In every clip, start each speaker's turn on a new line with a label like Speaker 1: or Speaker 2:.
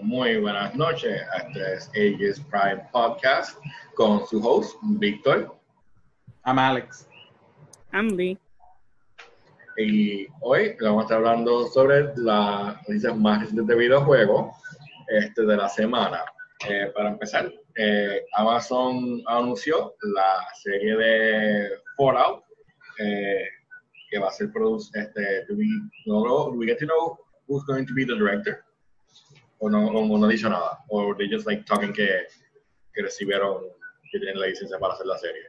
Speaker 1: Muy buenas noches. Este es APG's Prime Podcast con su host, Víctor.
Speaker 2: I'm Alex.
Speaker 3: I'm Lee.
Speaker 1: Y hoy vamos a estar hablando sobre las noticias más recientes de videojuegos de la semana. Para empezar, Amazon anunció la serie de Fallout que va a ser producida. Do we get to know who's going to be the director? O no dicho nada, o they just like talking que recibieron, que tienen la licencia para hacer la serie.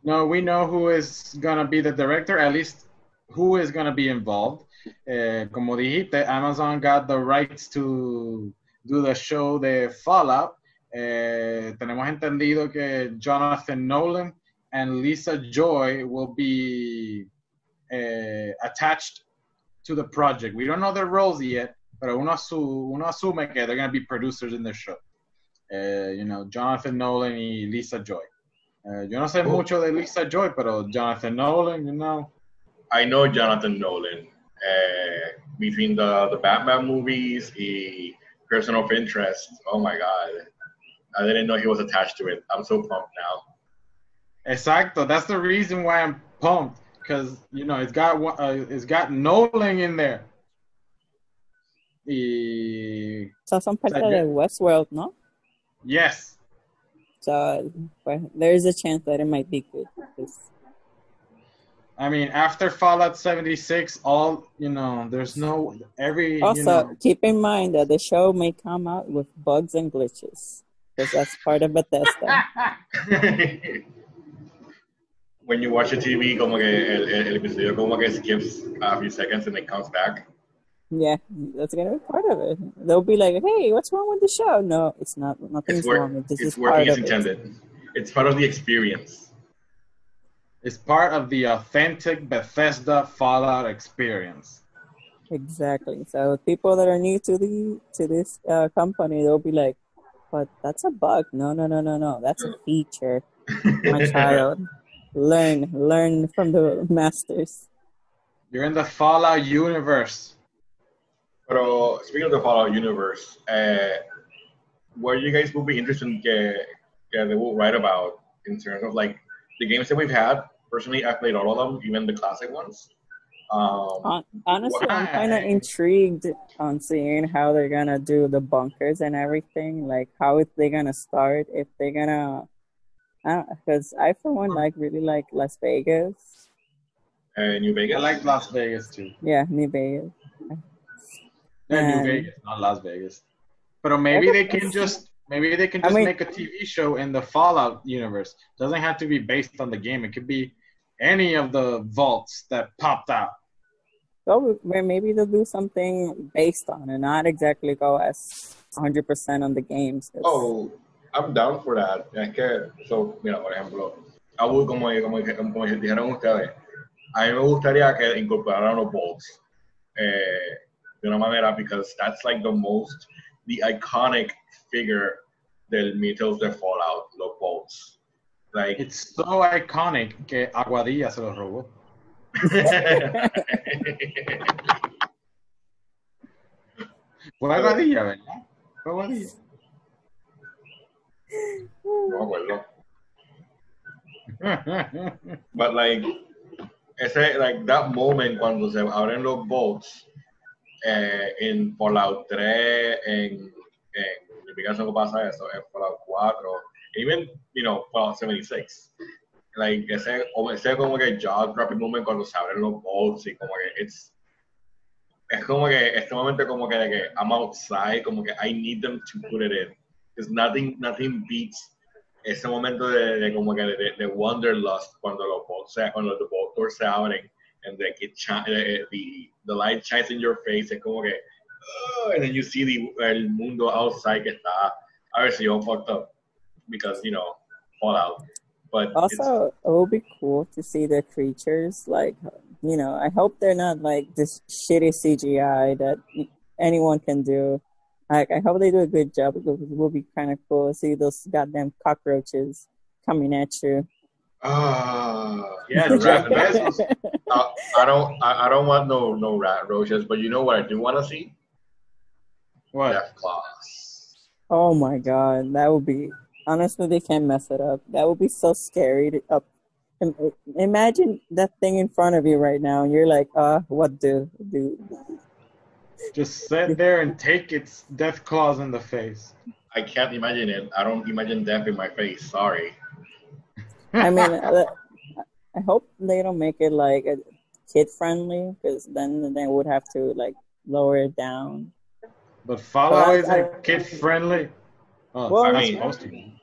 Speaker 2: No, we know who is gonna be the director, at least who is gonna be involved. Como dijiste, Amazon got the rights to do the show de Fallout. Tenemos entendido que Jonathan Nolan and Lisa Joy will be attached to the project. We don't know their roles yet, pero uno asume que they're going to be producers in the show. Jonathan Nolan y Lisa Joy. Yo no sé mucho de Lisa Joy, pero Jonathan Nolan,
Speaker 1: I know Jonathan Nolan. Between the Batman movies y Person of Interest, oh my God. I didn't know he was attached to it. I'm so pumped now.
Speaker 2: Exacto. That's the reason why I'm pumped. Because, it's got Nolan in there.
Speaker 3: So son parte de Westworld, ¿no?
Speaker 2: Yes.
Speaker 3: So there is a chance that it might be good.
Speaker 2: I mean, after Fallout 76, there's no
Speaker 3: Also, keep in mind that the show may come out with bugs and glitches because that's part of Bethesda.
Speaker 1: When you watch the TV, como que el episodio como que skips a few seconds and it comes back.
Speaker 3: Yeah, that's gonna be part of it. They'll be like, "Hey, what's wrong with the show?" No, it's not. Nothing's wrong. This is part of it. It's working as intended.
Speaker 1: It's part of the experience.
Speaker 2: It's part of the authentic Bethesda Fallout experience.
Speaker 3: Exactly. So people that are new to this company, they'll be like, "But that's a bug." No. That's a feature. My child, learn from the masters.
Speaker 2: You're in the Fallout universe.
Speaker 1: Pero speaking of the Fallout universe, what you guys would be interested in they will write about in terms of like the games that we've had. Personally, I've played all of them, even the classic ones.
Speaker 3: Honestly, I'm kind of intrigued on seeing how they're gonna do the bunkers and everything. Like, how is they gonna start? If they're gonna, because I for one really like Las Vegas.
Speaker 1: New Vegas.
Speaker 2: I like Las Vegas too.
Speaker 3: Yeah, New Vegas.
Speaker 2: New Vegas, not Las Vegas. But maybe they can just make a TV show in the Fallout universe. Doesn't have to be based on the game. It could be any of the vaults that popped out.
Speaker 3: So maybe they'll do something based on it, not exactly go as 100% on the games.
Speaker 1: Oh, I'm down for that. Es que, mira, por ejemplo, como dijeron ustedes, a mí me gustaría que incorporaran los vaults. De una manera, because that's like the iconic figure del mythos de Fallout, los vaults. Like,
Speaker 2: it's so iconic que Aguadilla se lo robó. Fue Aguadilla, ¿verdad? Fue Aguadilla.
Speaker 1: No acuerdo. But like that moment cuando se abren los vaults en Fallout 3, en mi caso no pasa eso, en Fallout 4, even, Fallout 76. Like, ese como que jaw-dropping moment cuando se abren los vaults y como que es como que este momento como que de que I'm outside, como que I need them to put it in. Because nothing beats ese momento de como que de wanderlust cuando los vault doors se abren and the light shines in your face, es como que and then you see el mundo outside que está obviously all fucked up because Fallout. But
Speaker 3: also it would be cool to see the creatures, like, I hope they're not like this shitty CGI that anyone can do. Like, I hope they do a good job because it will be kind of cool to see those goddamn cockroaches coming at you.
Speaker 1: Yeah, I don't want no rat roaches, but you know what I do want to see?
Speaker 2: What?
Speaker 1: Death Claws.
Speaker 3: Oh my god, that would be honestly they can't mess it up. That would be so scary to up. Imagine that thing in front of you right now, and you're like, what do?
Speaker 2: Just sit there and take its death claws in the face.
Speaker 1: I can't imagine it. I don't imagine death in my face. Sorry.
Speaker 3: I mean, I hope they don't make it like a kid friendly, because then they would have to like lower it down.
Speaker 2: But Fallout isn't kid friendly. Oh,
Speaker 3: Well,
Speaker 2: it's
Speaker 1: I
Speaker 2: not
Speaker 1: mean-
Speaker 2: supposed to be.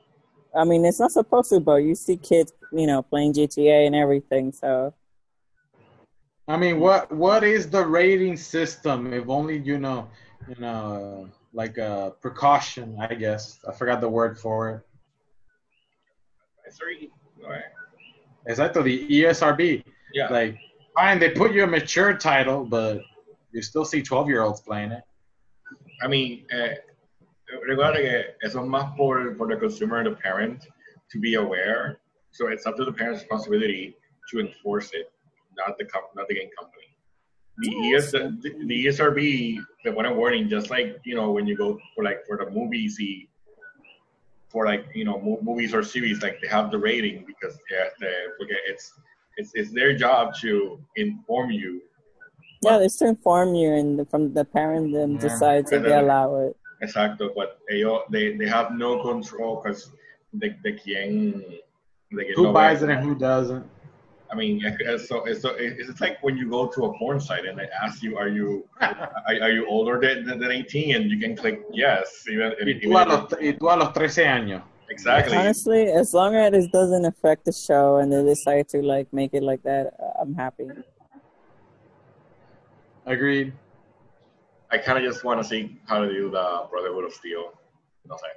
Speaker 3: I mean, it's not supposed to, but you see kids, playing GTA and everything. So
Speaker 2: I mean, what is the rating system? If only like a precaution, I guess. I forgot the word for it.
Speaker 1: Sorry. Alright.
Speaker 2: Exactly, the ESRB.
Speaker 1: Yeah.
Speaker 2: Like, fine, they put you a mature title, but you still see 12-year-olds playing it.
Speaker 1: I mean, recuerda que eso es más por the consumer and the parent to be aware. So it's up to the parent's responsibility to enforce it, not the game company. The ESRB they put a warning, just like when you go for the movies, movies or series, like they have the rating because it's their job to inform you.
Speaker 3: yeah, it's to inform you, and from the parent then decides if they allow it.
Speaker 1: Exacto, but they have no control because
Speaker 2: Who buys it and who doesn't?
Speaker 1: I mean, it's like when you go to a porn site and they ask you, are you older than 18, and you can click yes.
Speaker 2: Y tú a los 13 años.
Speaker 1: Exactly.
Speaker 3: Honestly, as long as it doesn't affect the show and they decide to like make it like that, I'm happy.
Speaker 2: Agreed.
Speaker 1: I kind of just want to see how to do the Brotherhood of Steel. No sé.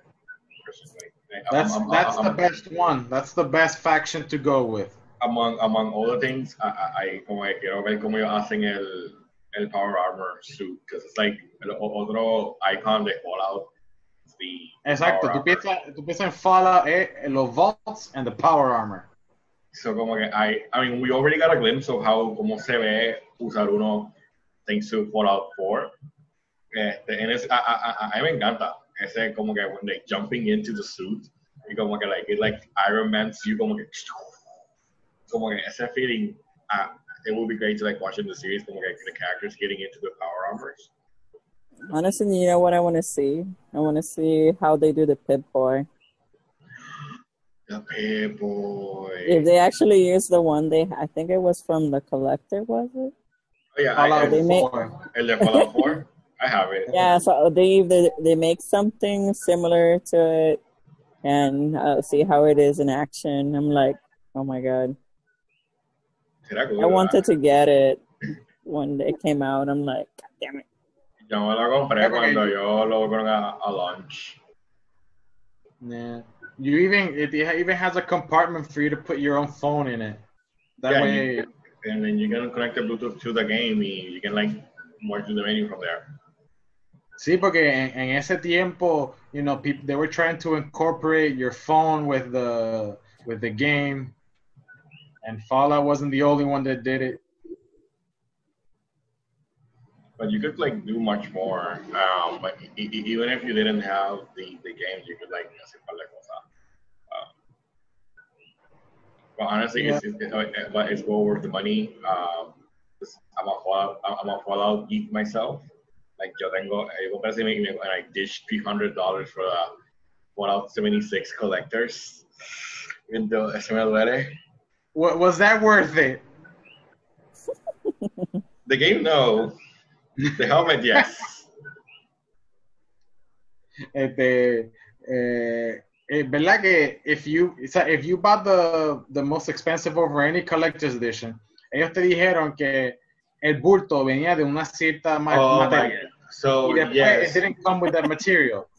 Speaker 2: That's the best one. That's the best faction to go with.
Speaker 1: Among other things, I quiero ver cómo ellos hacen el Power Armor suit, because it's like el otro icon de Fallout.
Speaker 2: Exacto, tú piensas en Fallout, los vaults and the Power Armor.
Speaker 1: So como que I mean, we already got a glimpse of cómo se ve usar uno thanks to Fallout 4. A mí me encanta ese como que when they jumping into the suit y como que like Iron Man suit como que ese feeling. It would be great to like watching the series como que the characters getting into the power armors.
Speaker 3: Honestly, you know what I want to see? I want to see how they do the Pip-Boy.
Speaker 1: The Pip-Boy.
Speaker 3: If they actually use the one I think it was from the Collector, was it?
Speaker 1: Oh yeah, El de Fallout 4. I have it.
Speaker 3: Yeah, so they make something similar to it and see how it is in action. I'm like, oh my god. I wanted to get it when it came out. I'm like, god damn it.
Speaker 1: Yo me lo compré cuando yo lo compré a launch.
Speaker 2: Yeah. It even has a compartment for you to put your own phone in it. That way.
Speaker 1: And then you can connect the Bluetooth to the game and you can like watch the menu from there.
Speaker 2: Sí, porque en ese tiempo, they were trying to incorporate your phone with the game, and Fallout wasn't the only one that did it.
Speaker 1: But you could like do much more. But even if you didn't have the game, you could like hacer par de cosas. But honestly, it's well worth the money. I'm a Fallout geek myself. Like yo compré and I dished $300 for the Fallout 76 collectors. Entonces, se me duele.
Speaker 2: Was that worth it?
Speaker 1: The game, no. The helmet, yes.
Speaker 2: ¿Verdad que if you bought the most expensive over any collector's edition, ellos te dijeron que el bulto venía de una cierta materia.
Speaker 1: So,
Speaker 2: y después
Speaker 1: yes.
Speaker 2: It didn't come with that material.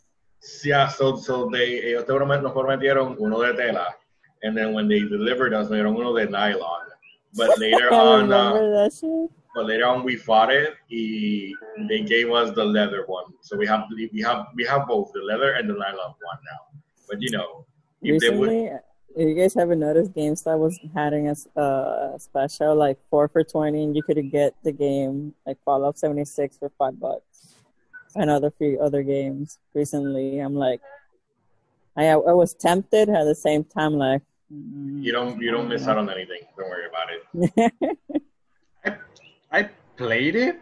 Speaker 1: Yeah, so ellos nos prometieron uno de tela, and then when they delivered us, nos dieron uno de nylon. But later on, later on we fought it. They gave us the leather one, so we have both the leather and the nylon one now. But
Speaker 3: recently, if you guys haven't noticed, GameStop was having a special like 4 for $20, and you could get the game like Fallout 76 for $5. another few other games recently. I'm like, I was tempted at the same time, like.
Speaker 1: You don't miss out on anything. Don't worry about
Speaker 2: it. I played it,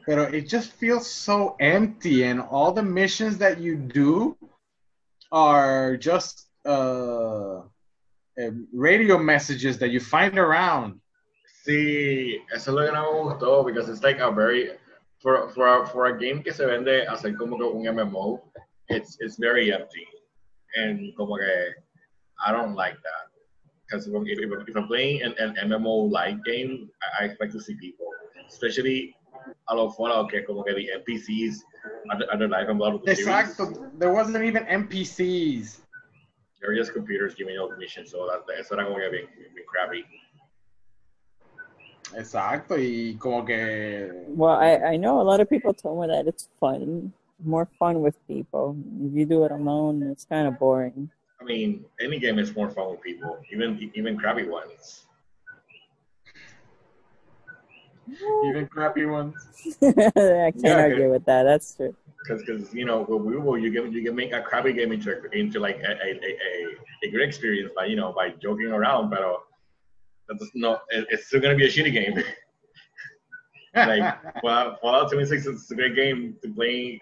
Speaker 2: but it just feels so empty, and all the missions that you do are just radio messages that you find around.
Speaker 1: Sí, eso es lo que no me gustó, because it's like a very for a game que se vende hacer como que un MMO, it's very empty, and como que I don't like that, because if I'm playing an MMO like game, I expect to see people, especially a los Fallout, que como que the NPCs are the life and blood of the series.
Speaker 2: Exacto, there wasn't even NPCs.
Speaker 1: They're just computers giving out missions, so eso era como que bien crappy.
Speaker 2: Exacto, y como que...
Speaker 3: Well, I know a lot of people told me that it's fun, more fun with people. If you do it alone, it's kind of boring.
Speaker 1: I mean, any game is more fun with people, even crappy ones.
Speaker 2: Even crappy ones.
Speaker 3: I can't argue with that. That's true.
Speaker 1: Because you know, with Weibo, you can make a crappy game into like a great experience by joking around, but that's not. It's still gonna be a shitty game. Like Fallout 76 is a great game to play,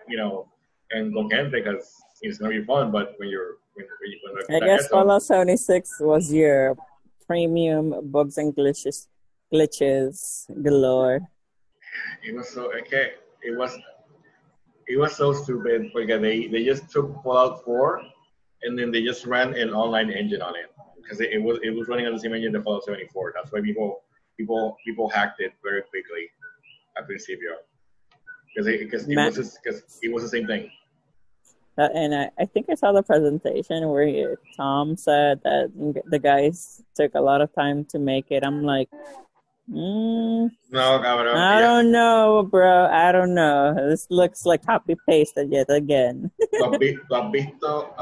Speaker 1: and con gente, because it's gonna be fun. But when
Speaker 3: I guess Fallout 76 was your premium bugs and glitches galore.
Speaker 1: It was so okay. It was so stupid, because they just took Fallout 4 and then they just ran an online engine on it, because it was running on the same engine that Fallout 74. That's why people hacked it very quickly at principio, because it was the same thing.
Speaker 3: And I think I saw the presentation where Tom said that the guys took a lot of time to make it. I'm like,
Speaker 1: no, cabrón.
Speaker 3: I don't know, bro. I don't know. This looks like copy pasted yet again.
Speaker 1: ¿Lo has visto?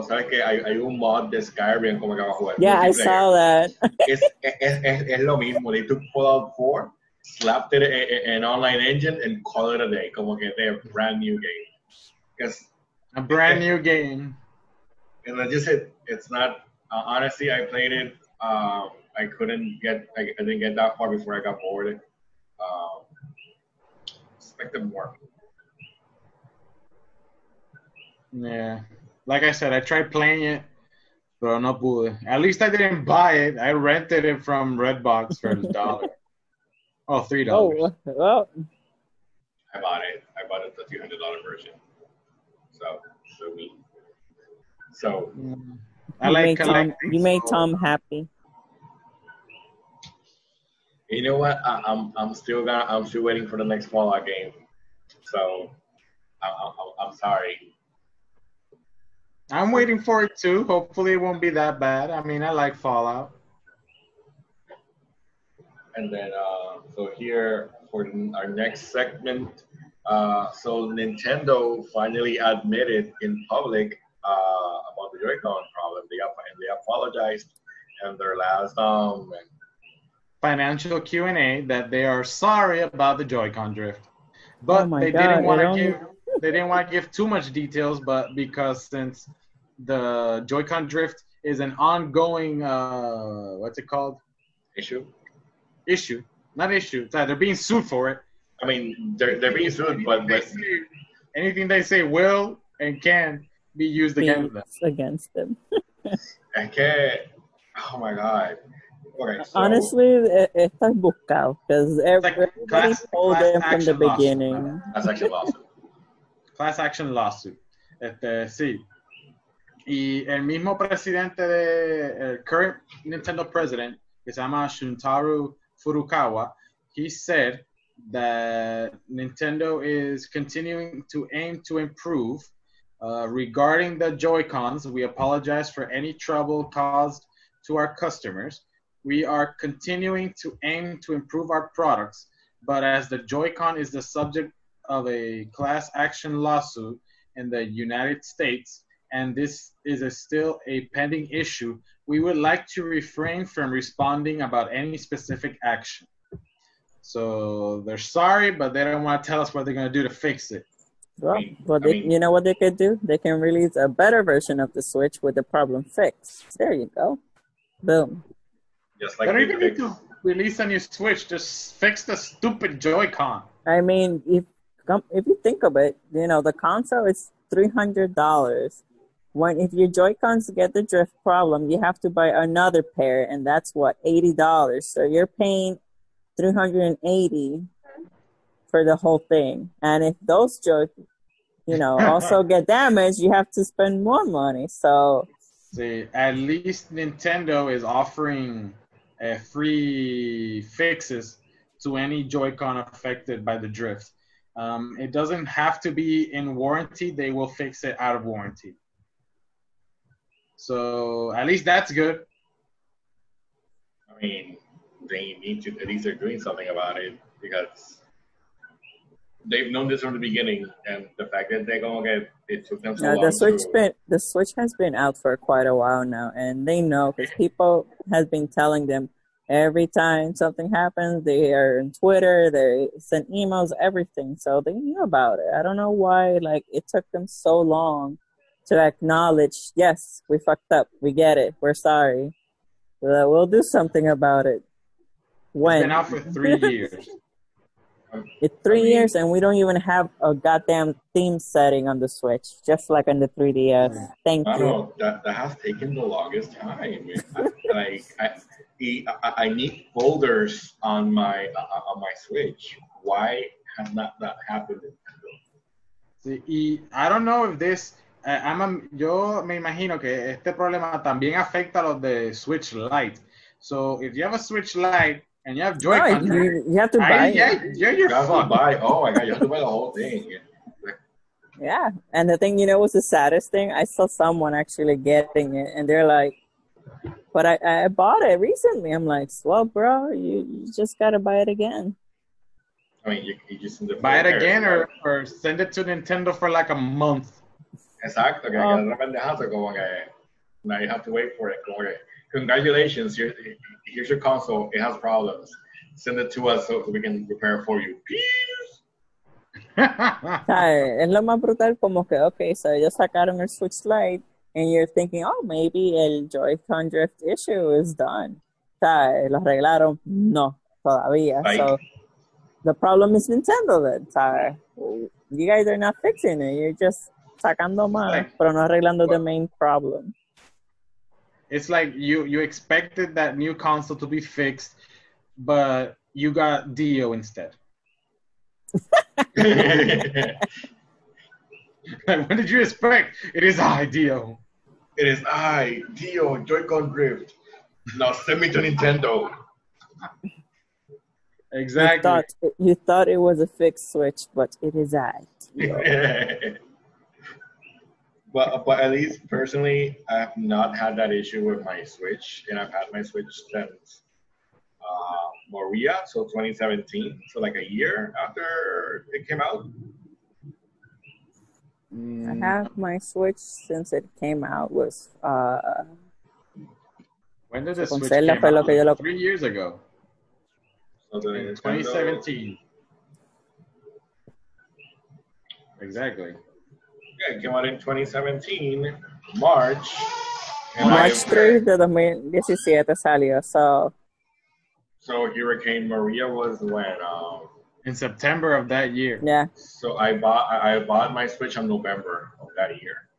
Speaker 1: ¿Sabes que hay un mod de Skyrim como que va a jugar?
Speaker 3: Yeah, I saw that.
Speaker 1: Es lo mismo. They took Fallout 4, slapped it in an online engine, and called it a day. Como que they're a brand new game.
Speaker 2: A brand new game.
Speaker 1: And I just said, it's not. Honestly, I played it. I didn't get that far before I got bored. Expected more.
Speaker 2: Yeah, like I said, I tried playing it, but no pude. At least I didn't buy it. I rented it from Redbox for $1. Oh, $3.
Speaker 3: Oh, well.
Speaker 1: I bought it. I bought it the $200 version. So
Speaker 2: I like collecting.
Speaker 3: You made Tom happy.
Speaker 1: You know what? I'm still waiting for the next Fallout game. So I'm sorry.
Speaker 2: I'm waiting for it too. Hopefully, it won't be that bad. I mean, I like Fallout.
Speaker 1: And then, so here for our next segment, so Nintendo finally admitted in public about the Joy-Con problem. They apologized in their last
Speaker 2: financial Q&A that they are sorry about the Joy-Con drift, but they didn't want to give too much details. But because since the Joy-Con drift is an ongoing what's it called?
Speaker 1: Issue,
Speaker 2: not issue. They're being sued for it.
Speaker 1: I mean, they're being sued, but
Speaker 2: anything they say will and can be used
Speaker 3: against them.
Speaker 1: Okay. Oh my God. Okay, so,
Speaker 3: honestly, está buscado, because everybody told them from the beginning.
Speaker 1: Class action lawsuit.
Speaker 2: Sí. Y el mismo presidente el current Nintendo president, que se llama Shuntaro Furukawa, he said that Nintendo is continuing to aim to improve. Regarding the Joy-Cons, we apologize for any trouble caused to our customers. We are continuing to aim to improve our products, but as the Joy-Con is the subject of a class action lawsuit in the United States, and this is still a pending issue, we would like to refrain from responding about any specific action. So they're sorry, but they don't want to tell us what they're going to do to fix it.
Speaker 3: Well, you know what they could do? They can release a better version of the Switch with the problem fixed. There you go. Boom.
Speaker 1: Just like
Speaker 2: they don't even need to release a new Switch. Just fix the stupid Joy-Con.
Speaker 3: I mean, if you think of it, you know, the console is $300. If your Joy-Cons get the drift problem, you have to buy another pair, and that's what, $80. So you're paying $380 for the whole thing. And if those also get damaged, you have to spend more money. So
Speaker 2: see, at least Nintendo is offering free fixes to any Joy-Con affected by the drift. It doesn't have to be in warranty. They will fix it out of warranty. So at least that's good.
Speaker 1: I mean, they need to, at least they're doing something about it, because they've known this from the beginning, and the fact that they're going to it took them so long.
Speaker 3: The Switch has been out for quite a while now, and they know, because people has been telling them every time something happens, they are on Twitter, they send emails, everything, so they knew about it. I don't know why it took them so long to acknowledge, yes, we fucked up, we get it, we're sorry, we'll do something about it. When?
Speaker 2: It's been out for 3 years.
Speaker 3: It's 3 years, and we don't even have a goddamn theme setting on the Switch, just like on the 3DS. Thank you.
Speaker 1: No, that has taken the longest time. I need folders on my Switch. Why has not that happened?
Speaker 2: Sí, I don't know if this. Yo me imagino que este problema también afecta a los de Switch Lite. So if you have a Switch Lite and you have Joy-Con,
Speaker 3: you have to buy it.
Speaker 2: You're fucked.
Speaker 1: Oh my god, you have to buy the whole thing.
Speaker 3: Yeah, and the thing, was the saddest thing? I saw someone actually getting it, and they're like, but I bought it recently. I'm like, well, bro, you just gotta buy it again.
Speaker 1: I mean, you just need to
Speaker 2: buy it again, or send it to Nintendo for like a month.
Speaker 1: Exacto, que de repente como que now you have to wait for it. Como que, congratulations, here's your console. It has problems. Send it to us so we can repair it for you.
Speaker 3: Es lo más brutal, como que, okay, so ellos sacaron el Switch Lite, and you're thinking, oh, maybe el Joy-Con drift issue is done. Lo arreglaron. No, todavía.
Speaker 1: Like,
Speaker 3: so the problem is Nintendo then. You guys are not fixing it. You're just sacando más, pero no arreglando the main problem.
Speaker 2: It's like you expected that new console to be fixed, but you got Dio instead. Like, what did you expect? It is I, Dio.
Speaker 1: It is I, Dio, Joy-Con drift. Now send me to Nintendo.
Speaker 2: Exactly.
Speaker 3: You thought it was a fixed Switch, but it is I, Dio.
Speaker 1: But at least personally, I have not had that issue with my Switch, and I've had my Switch since Maria, so 2017, so like a year after it came out.
Speaker 3: I have my Switch since it came out. Was
Speaker 2: when did the Switch came out? 3 years ago.
Speaker 1: So
Speaker 2: in 2017. Exactly.
Speaker 1: Yeah, it came out in 2017, March.
Speaker 3: March 3 de 2017 salió.
Speaker 1: So Hurricane Maria was when?
Speaker 2: In September of that year.
Speaker 3: Yeah.
Speaker 1: So I bought my Switch in November of that year.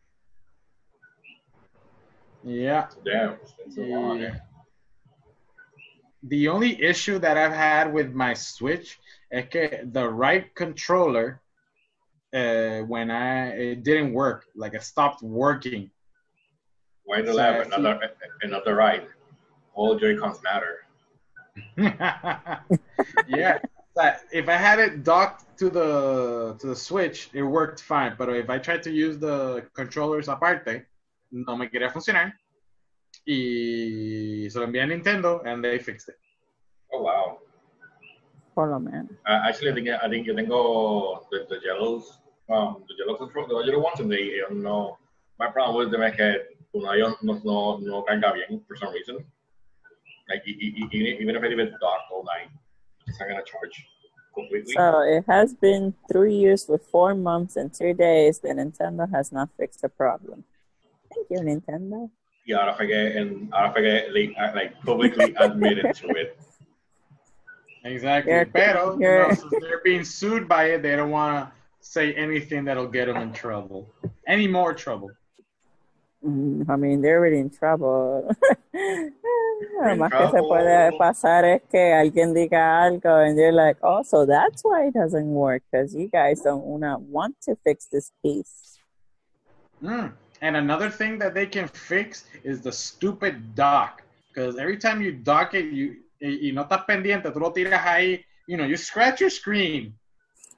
Speaker 2: Yeah.
Speaker 1: Damn, it's been so long. Eh?
Speaker 2: The only issue that I've had with my Switch is that the right controller, when it didn't work, like it stopped working.
Speaker 1: Why the left and not the right? All Joy-Cons matter.
Speaker 2: Yeah. But if I had it docked to the Switch, it worked fine. But if I tried to use the controllers aparte, no me quería funcionar. Y se lo envié a Nintendo, and they fixed it.
Speaker 1: Oh wow!
Speaker 3: Hold on, man.
Speaker 1: Actually, I think yo tengo the yellows, the yellow control, the yellow ones, and they no. My problem with them is que uno de ellos no carga bien for some reason. Like even if I leave it docked all night, it's not gonna charge completely.
Speaker 3: So it has been 3 years with 4 months and 2 days that Nintendo has not fixed the problem. Thank you, Nintendo.
Speaker 1: Y ahora fue que like publicly admitted to it.
Speaker 2: Exactly.
Speaker 3: You're-
Speaker 2: Pero,
Speaker 3: you're-
Speaker 2: since they're being sued by it, they don't want to say anything that'll get them in trouble. Any more trouble.
Speaker 3: I mean, they're already in trouble. Lo más que se
Speaker 1: trouble.
Speaker 3: puede pasar es que alguien diga algo and they're like, oh, so that's why it doesn't work, because you guys don't want to fix this piece.
Speaker 2: And another thing that they can fix is the stupid dock. Because every time you dock it, y no estás pendiente, tú lo tiras ahí, you scratch your screen.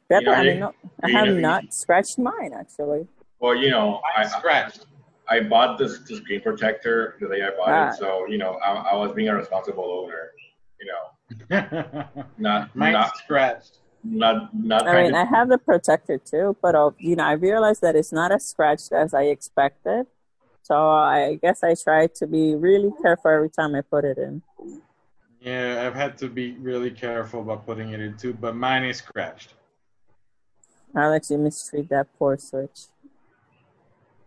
Speaker 3: But I have not scratched mine, actually.
Speaker 1: Well,
Speaker 2: I scratched.
Speaker 1: I bought this screen protector the day I bought it, so I was being a responsible owner.
Speaker 2: Not scratched.
Speaker 1: Not.
Speaker 3: I mean, I have the protector too, but I realized that it's not as scratched as I expected. So I guess I try to be really careful every time I put it in.
Speaker 2: Yeah, I've had to be really careful about putting it in too, but mine is scratched.
Speaker 3: Alex, you mistreat that poor Switch.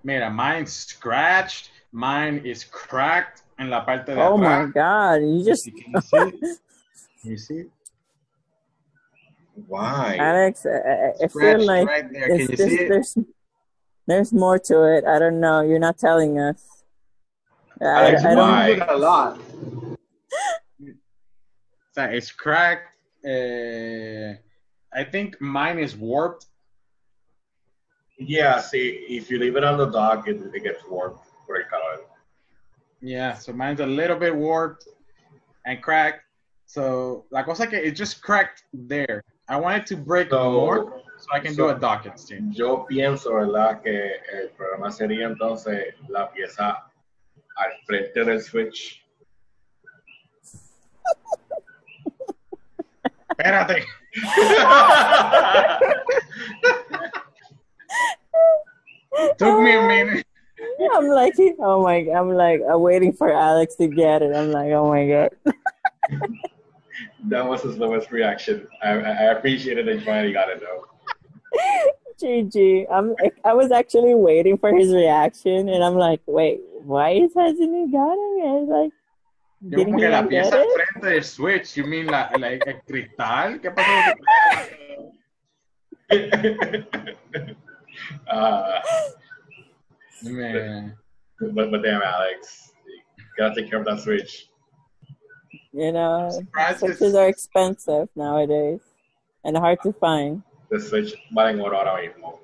Speaker 2: Mira, mine's scratched, mine is cracked en la parte de
Speaker 3: Oh
Speaker 2: atrás.
Speaker 3: my God, you just...
Speaker 2: Can you see it? Can you see it?
Speaker 1: Why?
Speaker 3: Alex, I feel like
Speaker 2: right there. Can you see it?
Speaker 3: There's more to it. I don't know. You're not telling us.
Speaker 1: Alex,
Speaker 3: I
Speaker 1: why?
Speaker 2: A lot. So it's cracked. I think mine is warped.
Speaker 1: Yeah, see, if you leave it on the dock, it gets warped. Por el calor.
Speaker 2: Yeah, so mine's a little bit warped and cracked. So la cosa que it just cracked there. I want it to break more so I can do a dock exchange.
Speaker 1: Yo pienso, ¿verdad?, que el programa sería entonces la pieza al frente del Switch.
Speaker 2: Espérate. Took me a minute.
Speaker 3: I'm like, oh my! I'm waiting for Alex to get it. I'm like, oh my God.
Speaker 1: That was his lowest reaction. I appreciated that you finally got it though.
Speaker 3: GG. I was actually waiting for his reaction, and I'm like, wait, why hasn't he gotten it? It's like,
Speaker 2: Yo como que la pieza al frente del Switch. You mean el cristal? ¿Qué pasó? Man.
Speaker 1: But damn, Alex, you gotta take care of that Switch.
Speaker 3: Switches are expensive nowadays and hard to find.
Speaker 1: The Switch valen oro ahora mismo.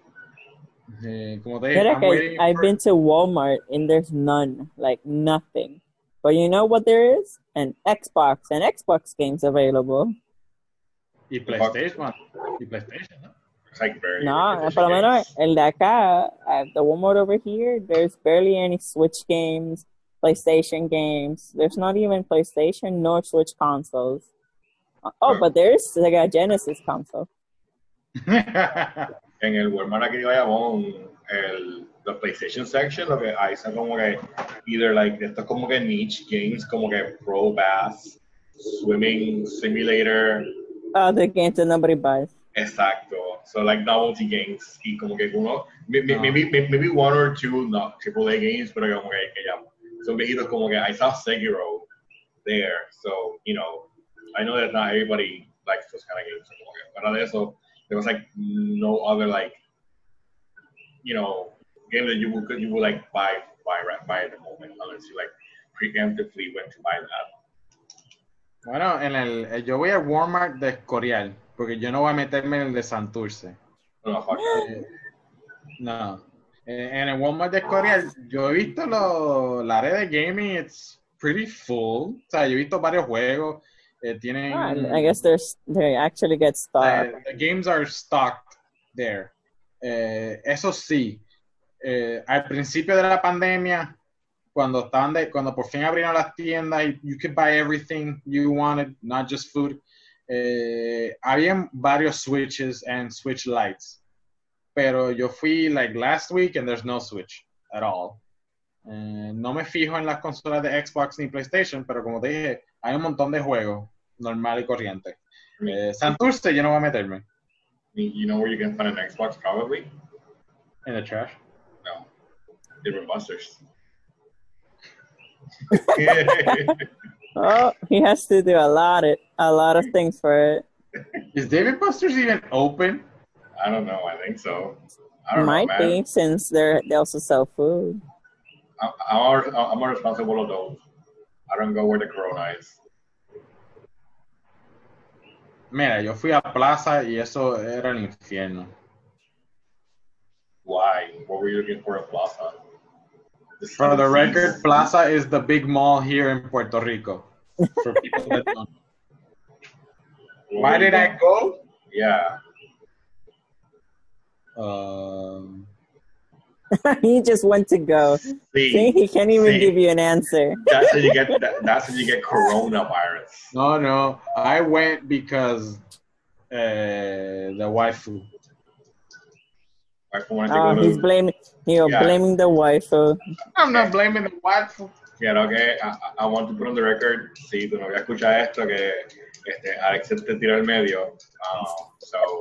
Speaker 3: I've been to Walmart and there's none, like nothing. But you know what there is? An Xbox and Xbox games available.
Speaker 2: Y PlayStation, ¿no?
Speaker 1: It's like very
Speaker 3: No, por lo menos el de acá, the Walmart over here, there's barely any Switch games, PlayStation games. There's not even PlayStation nor Switch consoles. Oh, but there's Sega Genesis console.
Speaker 1: En el Walmart aquí de Bayamón, the PlayStation section, lo que hay son como que either like estos como que niche games como que Pro Bass, Swimming Simulator.
Speaker 3: The games that nobody buys.
Speaker 1: Exacto. So like novelty games y como que uno maybe one or two not AAA games, pero como que ya son viejitos como que I saw Sekiro there. So, I know that not everybody likes those kind of games. Como que fuera de eso, there was like no other like game that you would like buy at the moment unless you like preemptively went to buy that.
Speaker 2: Bueno, yo voy a Walmart de Escorial, porque yo no voy a meterme en el de Santurce.
Speaker 1: No, fuck
Speaker 2: no. En el Walmart de Escorial, yo he visto la área de gaming, it's pretty full. O sea, yo he visto varios juegos. Tienen...
Speaker 3: I guess they actually get stocked.
Speaker 2: The games are stocked there. Eso sí, al principio de la pandemia, cuando por fin abrieron las tiendas, you could buy everything you wanted, not just food. Habían varios Switches and Switch Lights, pero yo fui like last week and there's no Switch at all. No me fijo en las consolas de Xbox ni PlayStation, pero como te dije, hay un montón de juegos normal y corriente. Santurce, yo no voy a meterme.
Speaker 1: You know where you can find an Xbox probably?
Speaker 2: In the trash.
Speaker 1: No. Different Busters.
Speaker 3: Oh, he has to do a lot of things for it.
Speaker 2: Is David Buster's even open?
Speaker 1: I don't know. I think so. I don't know,
Speaker 3: Might
Speaker 1: man.
Speaker 3: be, since they also sell food.
Speaker 1: I'm responsible of those. I don't go where the corona is.
Speaker 2: Mira, yo fui a Plaza y eso era el infierno.
Speaker 1: Why? What were you looking for in Plaza?
Speaker 2: For the record, Plaza is the big mall here in Puerto Rico. For people that don't. Why did I go?
Speaker 1: Yeah.
Speaker 3: He just went to go. See, he can't even give you an answer.
Speaker 1: That's when you get. That's when you get coronavirus.
Speaker 2: No. I went because the waifu.
Speaker 3: He's blaming. Blaming the waifu.
Speaker 2: I'm not blaming the waifu.
Speaker 1: Yeah, okay. I want to put on the record. Si tu novia escucha esto, que Alex te tiró el medio. So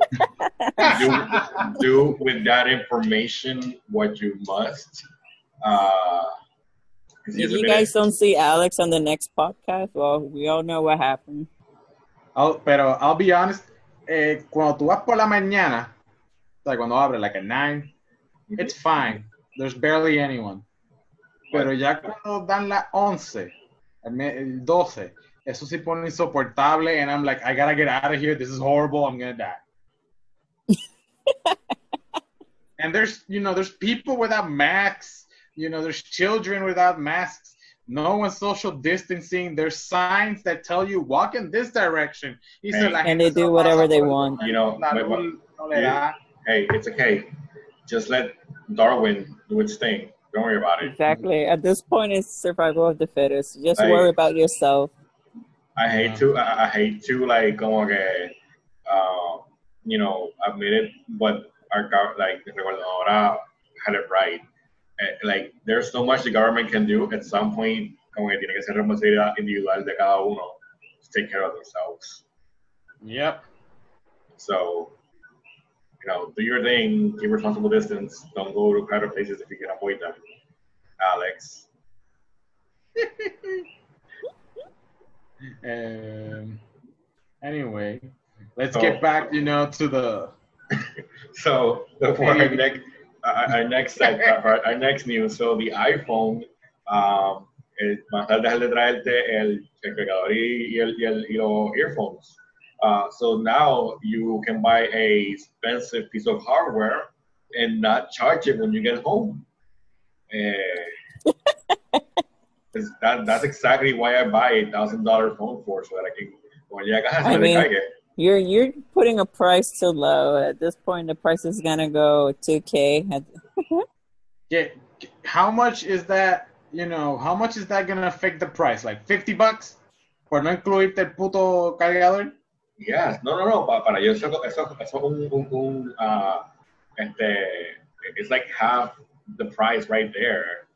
Speaker 1: do with that information what you must.
Speaker 3: If you guys don't see Alex on the next podcast, well, we all know what happened.
Speaker 2: Pero I'll be honest, cuando tú vas por la mañana, like cuando abre, like at 9, it's fine. There's barely anyone. Pero ya cuando dan las 11, el 12, eso se pone insoportable, and I'm like, I gotta get out of here. This is horrible. I'm gonna die. And there's people without masks. There's children without masks. No one's social distancing. There's signs that tell you walk in this direction.
Speaker 3: And they do whatever they want.
Speaker 1: Hey, it's okay. Just let Darwin do its thing. Don't worry about it.
Speaker 3: Exactly. At this point, it's survival of the fittest. Just worry about yourself.
Speaker 1: I hate to like como que, admit it, but our ahora had it right. Like there's so much the government can do. At some point, como que tiene que ser responsabilidad individual de cada uno to take care of themselves.
Speaker 2: Yep.
Speaker 1: So, do your thing, keep responsible distance. Don't go to crowded places if you can avoid them. Alex.
Speaker 2: Anyway, let's get back, to the.
Speaker 1: So our next news. So the iPhone, más tarde le traerte el cargador y los earphones. So now you can buy a expensive piece of hardware and not charge it when you get home. That's exactly why I buy $1,000 phone for, so that I can when you
Speaker 3: I mean, you're putting a price too low. At this point, the price is gonna go $2,000.
Speaker 2: Yeah, how much is that? How much is that gonna affect the price? Like $50 por no incluirte el puto cargador.
Speaker 1: Yes, no. Para yo eso it's like half the price right there.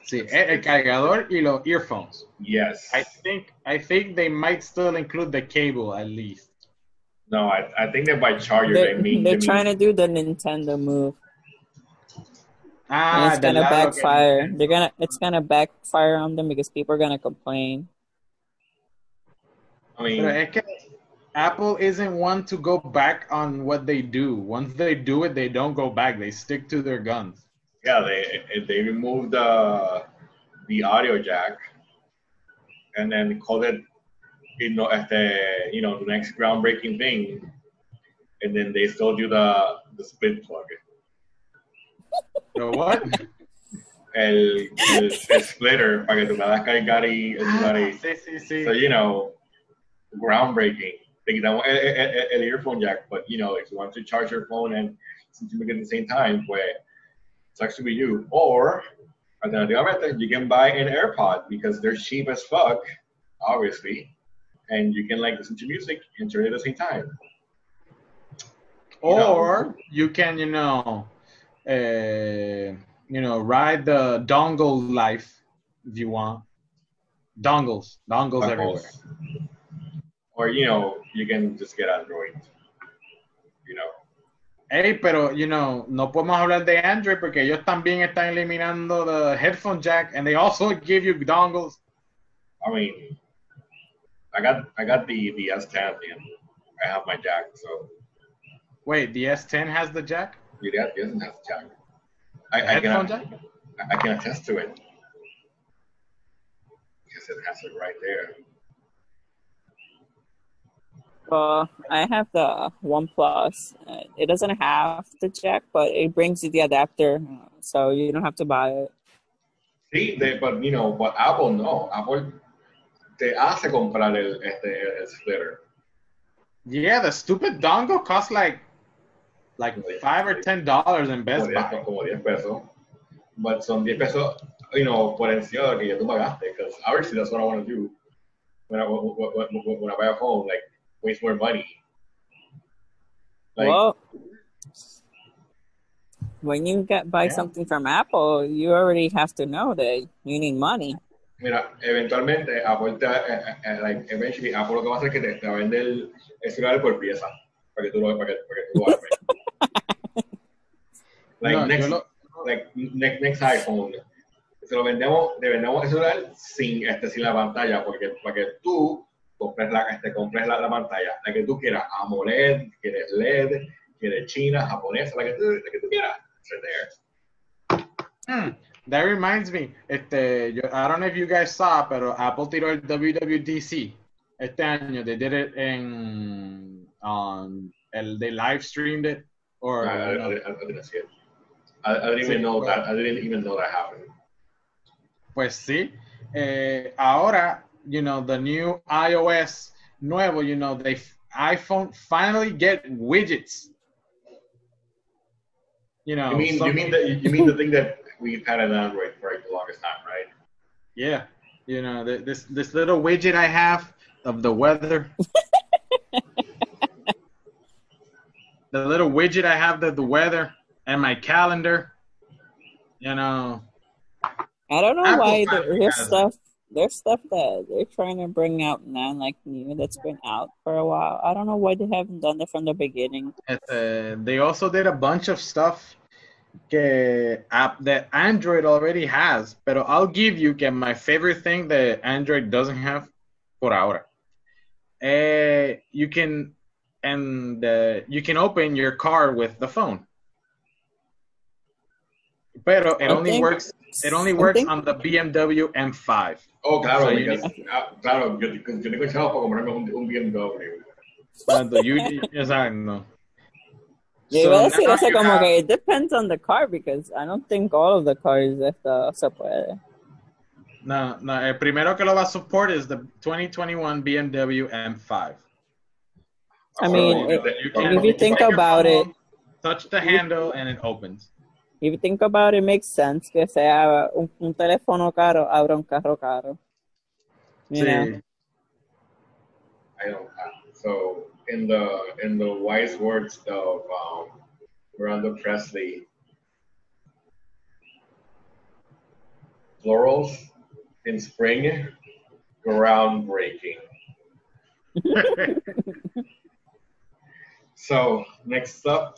Speaker 2: Sí, el cargador y los earphones.
Speaker 1: Yes.
Speaker 2: I think they might still include the cable at least.
Speaker 1: No, I think that by charger
Speaker 3: they're trying to do the Nintendo move. And it's gonna backfire. It's gonna backfire on them because people are gonna complain.
Speaker 1: I mean,
Speaker 2: Apple isn't one to go back on what they do. Once they do it, they don't go back. They stick to their guns.
Speaker 1: Yeah, they removed the audio jack, and then called it, the next groundbreaking thing, and then they still do the split plug.
Speaker 2: The what?
Speaker 1: El splitter para que tú puedas cargar y
Speaker 2: Sí.
Speaker 1: So groundbreaking. They quitamos el earphone jack, but if you want to charge your phone and listen to music at the same time, pues it's actually you. Or alternativamente, you can buy an AirPod because they're cheap as fuck, obviously, and you can listen to music and turn it at the same time.
Speaker 2: Or you can, ride the dongle life if you want. Dongles everywhere.
Speaker 1: or you can just get Android.
Speaker 2: Hey, pero, no podemos hablar de Android porque ellos también están eliminando the headphone jack and they also give you dongles.
Speaker 1: I mean, I got the S10 and I have my jack, so.
Speaker 2: Wait, the S10 has the jack?
Speaker 1: Yeah, it doesn't have the jack.
Speaker 2: Headphone jack?
Speaker 1: I can attest to it. Because it has it right there.
Speaker 3: I have the OnePlus. It doesn't have the jack, but it brings you the adapter, so you don't have to buy it.
Speaker 1: Sí, but Apple no. Apple te hace comprar el splitter.
Speaker 2: Yeah, the stupid dongle costs like $5 or $10 in Best Buy.
Speaker 1: Como 10 pesos. But son 10 pesos, por encima de lo que ya tú pagaste. Because obviously that's what I want to do when I buy a phone. Like, waste more money. Like,
Speaker 3: well, when you buy something from Apple, you already have to know that you need money.
Speaker 1: Mira, eventualmente Apple eventually Apple lo que va a hacer es que te va a vender el celular por pieza para que tú lo hagas. Next iPhone, le vendemos el celular sin la pantalla, porque para que tú compres la pantalla, la que tú quieras, AMOLED, quieres LED, quieres China, japonesa, la que tú quieras, it's
Speaker 2: there. That reminds me, I don't know if you guys saw, pero Apple tiró el WWDC este año. They did it they live streamed it, or
Speaker 1: I didn't see it. I didn't even know that. I didn't even know that happened.
Speaker 2: Pues sí. Ahora, the new iOS nuevo, iPhone finally get widgets.
Speaker 1: You mean the thing that we've had on Android for the longest time, right?
Speaker 2: Yeah. This little widget I have of the weather. The little widget I have of the weather and my calendar. I
Speaker 3: don't know why there's stuff that they're trying to bring out now, like new, that's been out for a while. I don't know why they haven't done that from the beginning.
Speaker 2: They also did a bunch of stuff that Android already has, but I'll give you my favorite thing that Android doesn't have por ahora. You can open your car with the phone. Pero it only works on the BMW M5.
Speaker 1: Oh, claro, claro, yo tengo chavo para comprarme un BMW.
Speaker 2: Exacto.
Speaker 3: Yo iba a decir eso como que it depends on the car, because I don't think all of the cars se puede.
Speaker 2: No, el primero que lo va a support is the 2021 BMW M5.
Speaker 3: I mean, if you think about it,
Speaker 2: touch the handle and it opens.
Speaker 3: If you think about it, it makes sense que sea un teléfono caro abra un carro caro. You know?
Speaker 1: I don't. So in the wise words of Miranda Presley, florals in spring, groundbreaking. So next up,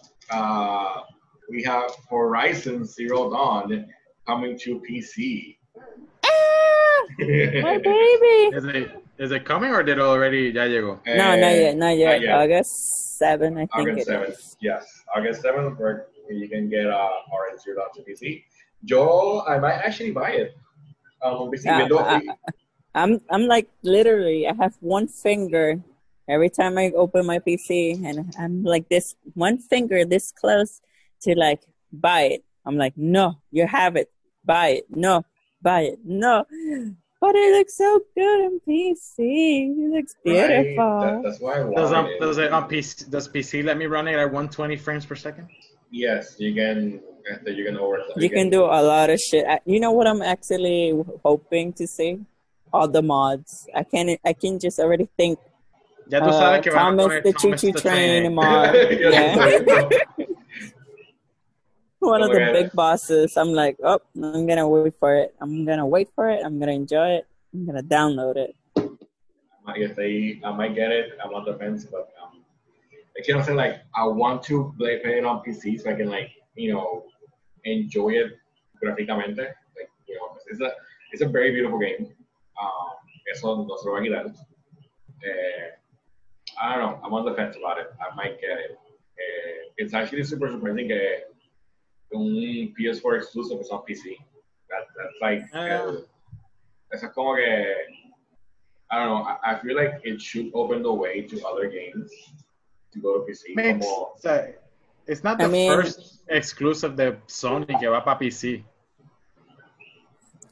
Speaker 1: we have Horizon Zero Dawn coming to PC.
Speaker 3: My baby.
Speaker 2: Is it coming, or did it already? Ya llegó.
Speaker 3: No, not yet. August 7, I think.
Speaker 1: August 7th, yes. August 7th, where you can get Horizon Zero Dawn to PC. I might actually buy it.
Speaker 3: I'm like literally, I have one finger every time I open my PC, and I'm like this one finger this close to like buy it. I'm like, no, you have it. Buy it. No, buy it. No. But it looks so good on PC. It looks beautiful.
Speaker 1: Right. That's why I want it.
Speaker 2: Does PC let me run it at 120 frames per second?
Speaker 1: Yes, you can.
Speaker 3: You can do a lot of shit. You know what I'm actually hoping to see? All the mods. I can just already think.
Speaker 2: Ya tú sabes que
Speaker 3: Thomas the Choo Choo Train mod. Yeah. One of the big bosses. I'm like, oh, I'm gonna wait for it. I'm gonna enjoy it. I'm gonna download it.
Speaker 1: I might get it. I'm on the fence, but I cannot say like I want to play it on PC so I can like enjoy it gráficamente. Like it's a very beautiful game. Eso no se lo voy a quitar. I don't know. I'm on the fence about it. I might get it. It's actually super surprising que un PS4 exclusive is on PC. That's like eso es como que I don't know. I feel like it should open the way to other games to go to PC.
Speaker 2: It's not the first exclusive de Sony que va para PC.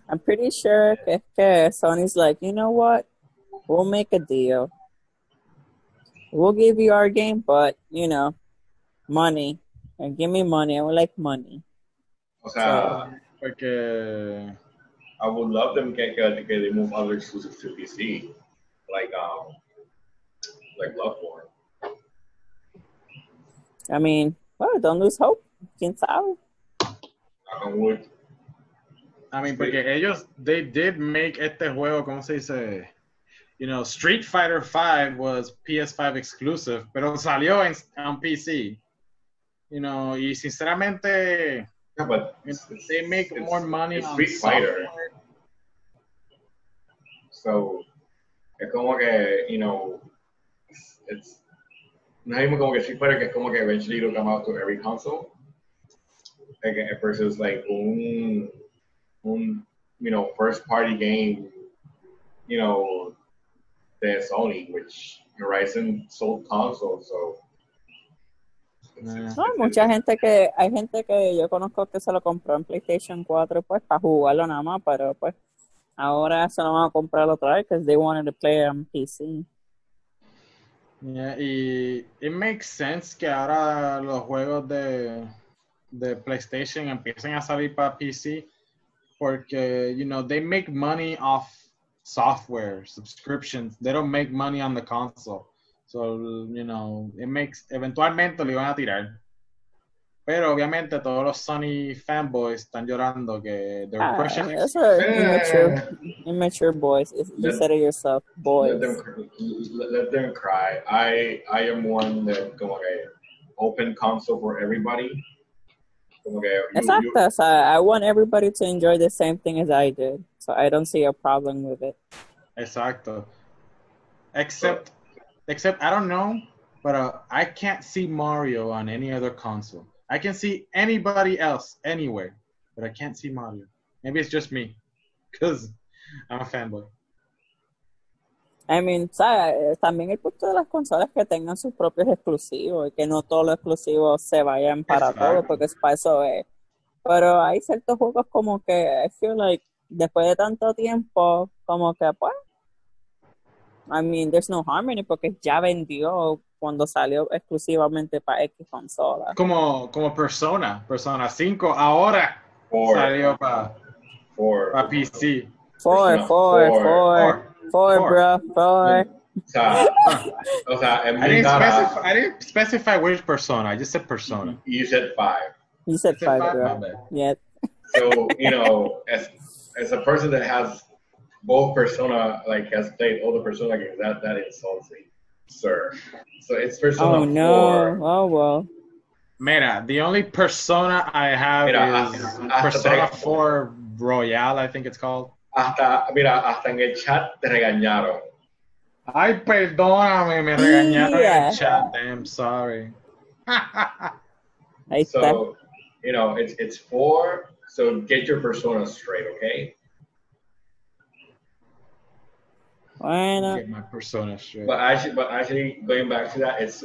Speaker 3: I'm pretty sure que Sony's like, you know what? We'll make a deal. We'll give you our game, but, money. And give me money. I would like money.
Speaker 1: O sea,
Speaker 2: porque
Speaker 1: I would love them que they move other exclusives to PC, like Bloodborne.
Speaker 3: I mean, well, don't lose hope. ¿Quién sabe?
Speaker 1: Knock on wood.
Speaker 2: I mean, porque ellos, they did make este juego, ¿cómo se dice? Street Fighter V was PS5 exclusive, pero salió en PC. Y sinceramente,
Speaker 1: yeah, but
Speaker 2: they make more money on
Speaker 1: Street Fighter. So, es como que, it's no es como que Street Fighter que es como que eventually it'll come out to every console. Like, versus like un first party game, de Sony, which Horizon sold consoles, so.
Speaker 3: Hay gente que yo conozco que se lo compró en PlayStation 4 pues para jugarlo nada más, pero pues ahora se lo van a comprar otra vez because they wanted to play on PC.
Speaker 2: Yeah, y it makes sense que ahora los juegos de PlayStation empiecen a salir para PC porque, they make money off software, subscriptions. They don't make money on the console. So, it makes, eventualmente lo iban a tirar. Pero obviamente todos los Sony fanboys están llorando que they're pushing it.
Speaker 3: Those are immature boys. You said it yourself, boys.
Speaker 1: Let them cry. I am one that como que open console for everybody.
Speaker 3: Exacto. So I want everybody to enjoy the same thing as I did. So I don't see a problem with it.
Speaker 2: Exacto. Except I don't know, but I can't see Mario on any other console. I can see anybody else anywhere, but I can't see Mario. Maybe it's just me, because I'm a fanboy.
Speaker 3: I mean, ¿sabes? También el punto de las consolas que tengan sus propios exclusivos y que no todos los exclusivos se vayan para todo, porque es para eso es. Pero hay ciertos juegos como que I feel like después de tanto tiempo, como que pues, I mean, there's no harm in it porque ya vendió cuando salió exclusivamente para X consola.
Speaker 2: Como Persona 5 ahora salió para PC.
Speaker 3: 4, bro. 4.
Speaker 1: O sea,
Speaker 2: I didn't specify which Persona. I just said Persona.
Speaker 1: You said 5.
Speaker 3: You said 5, bro. Yeah.
Speaker 1: So, as a person that has both Persona, like has played all the Persona games, that insults me, sir. So it's Persona 4.
Speaker 3: Oh no! Oh well.
Speaker 2: Mira, the only Persona I have is Persona 4 Royale, I think it's called.
Speaker 1: Hasta en el chat te regañaron.
Speaker 2: Ay, perdóname, me regañaron en el chat. Damn, sorry.
Speaker 1: So, it's 4. So get your Persona straight, okay?
Speaker 3: Why not?
Speaker 2: Get my Persona straight.
Speaker 1: But actually, going back to that, it's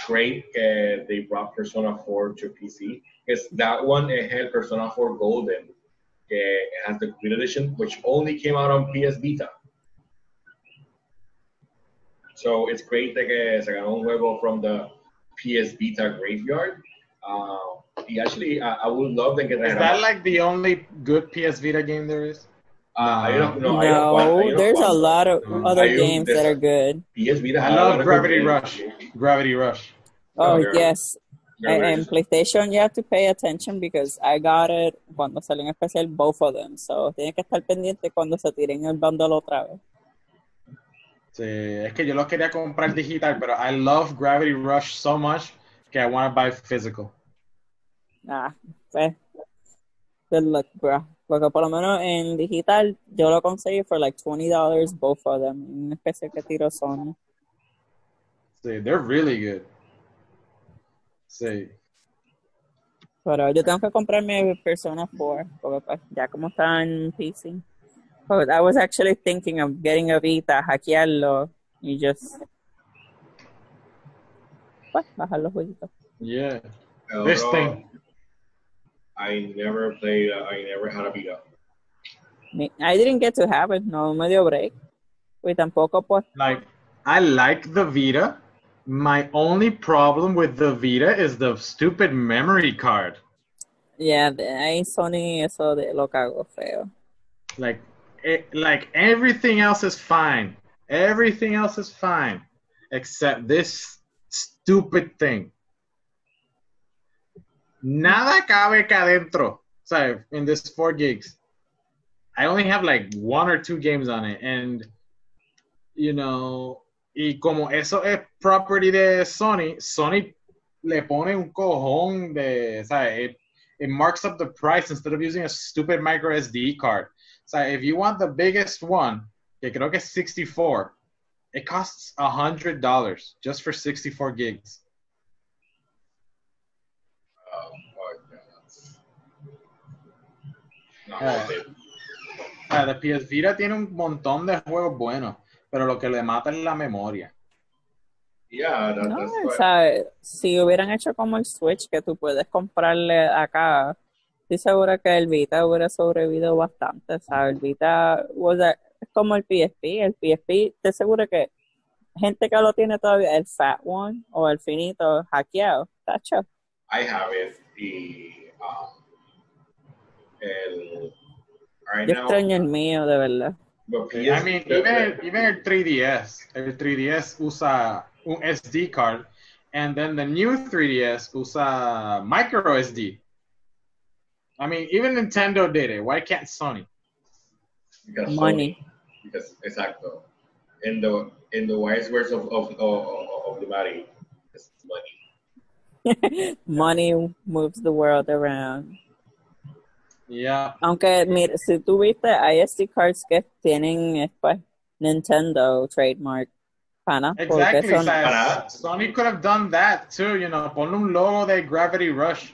Speaker 1: great they brought Persona 4 to PC because that one it had Persona 4 Golden. It has the Complete Edition, which only came out on PS Vita. So it's great that se ganó un juego from the PS Vita graveyard. Actually, I would love to get that.
Speaker 2: Is that like the only good PS Vita game there is?
Speaker 1: I don't know.
Speaker 3: No, there's a lot of other games that are good.
Speaker 1: PS Vita.
Speaker 2: I love Gravity Rush. Gravity Rush.
Speaker 3: Oh, yes. And PlayStation, you have to pay attention because I got it cuando salió en especial both of them. So tienes que estar pendiente cuando se tiren el bundle otra vez.
Speaker 2: Sí, es que yo los quería comprar digital, pero I love Gravity Rush so much que I want to buy physical.
Speaker 3: Ah, pues, good luck, bro. Porque por lo menos en digital yo lo conseguí for like $20 both of them. Una especie que tiro Sony.
Speaker 2: Sí, they're really good. Sí.
Speaker 3: Pero yo tengo que comprarme Persona 4, porque pues, ya como está en PC. But I was actually thinking of getting a Vita, hackearlo y just, pues, bajar los jueguitos.
Speaker 2: Yeah. This
Speaker 1: Bro,
Speaker 2: thing.
Speaker 1: I never played. I never had a Vita.
Speaker 3: I didn't get to have it, no me dio break. Y tampoco, pues,
Speaker 2: Like, I like the Vita. My only problem with the Vita is the stupid memory card.
Speaker 3: yeah, ahí Sony eso de lo cago feo.
Speaker 2: Like, like everything else is fine. Everything else is fine, except this stupid thing. Nada cabe acá adentro. So in this 4 gigs, I only have like 1 or 2 games on it, and you know, y como eso es property de Sony, Sony le pone un cojón de, ¿sabes? It marks up the price instead of using a stupid micro SD card. So if you want the biggest one, que creo que es 64, it costs $100 just for 64 gigs.
Speaker 1: Oh, not
Speaker 2: Uh,
Speaker 1: worth it.
Speaker 2: La PS Vita tiene un montón de juegos buenos, pero lo que le mata es la memoria.
Speaker 1: Yeah,
Speaker 3: No,
Speaker 1: that's
Speaker 3: o
Speaker 1: what.
Speaker 3: sea, si hubieran hecho como el Switch que tú puedes comprarle acá, estoy segura que el Vita hubiera sobrevivido bastante, ¿sabes? El Vita es como el PSP. El PSP, te aseguro que gente que lo tiene todavía, el Fat One o el finito hackeado, tacho.
Speaker 1: I have it. El right
Speaker 3: Yo
Speaker 1: now,
Speaker 3: extraño el mío, de verdad.
Speaker 1: but
Speaker 2: I mean, even el 3DS. El 3DS usa un SD card, and then the new 3DS usa micro SD. I mean, even Nintendo did it. Why can't Sony?
Speaker 1: because
Speaker 3: Money.
Speaker 1: Sony, because exacto. In the wise words of the Mari, it's money.
Speaker 3: Money moves the world around.
Speaker 2: Yeah.
Speaker 3: Aunque, mira, si tú viste, hay SD cards que tienen pues, Nintendo trademark, pana, porque
Speaker 2: Exactly.
Speaker 3: son...
Speaker 2: Sony could have done that too, you know. Ponle un logo de Gravity Rush,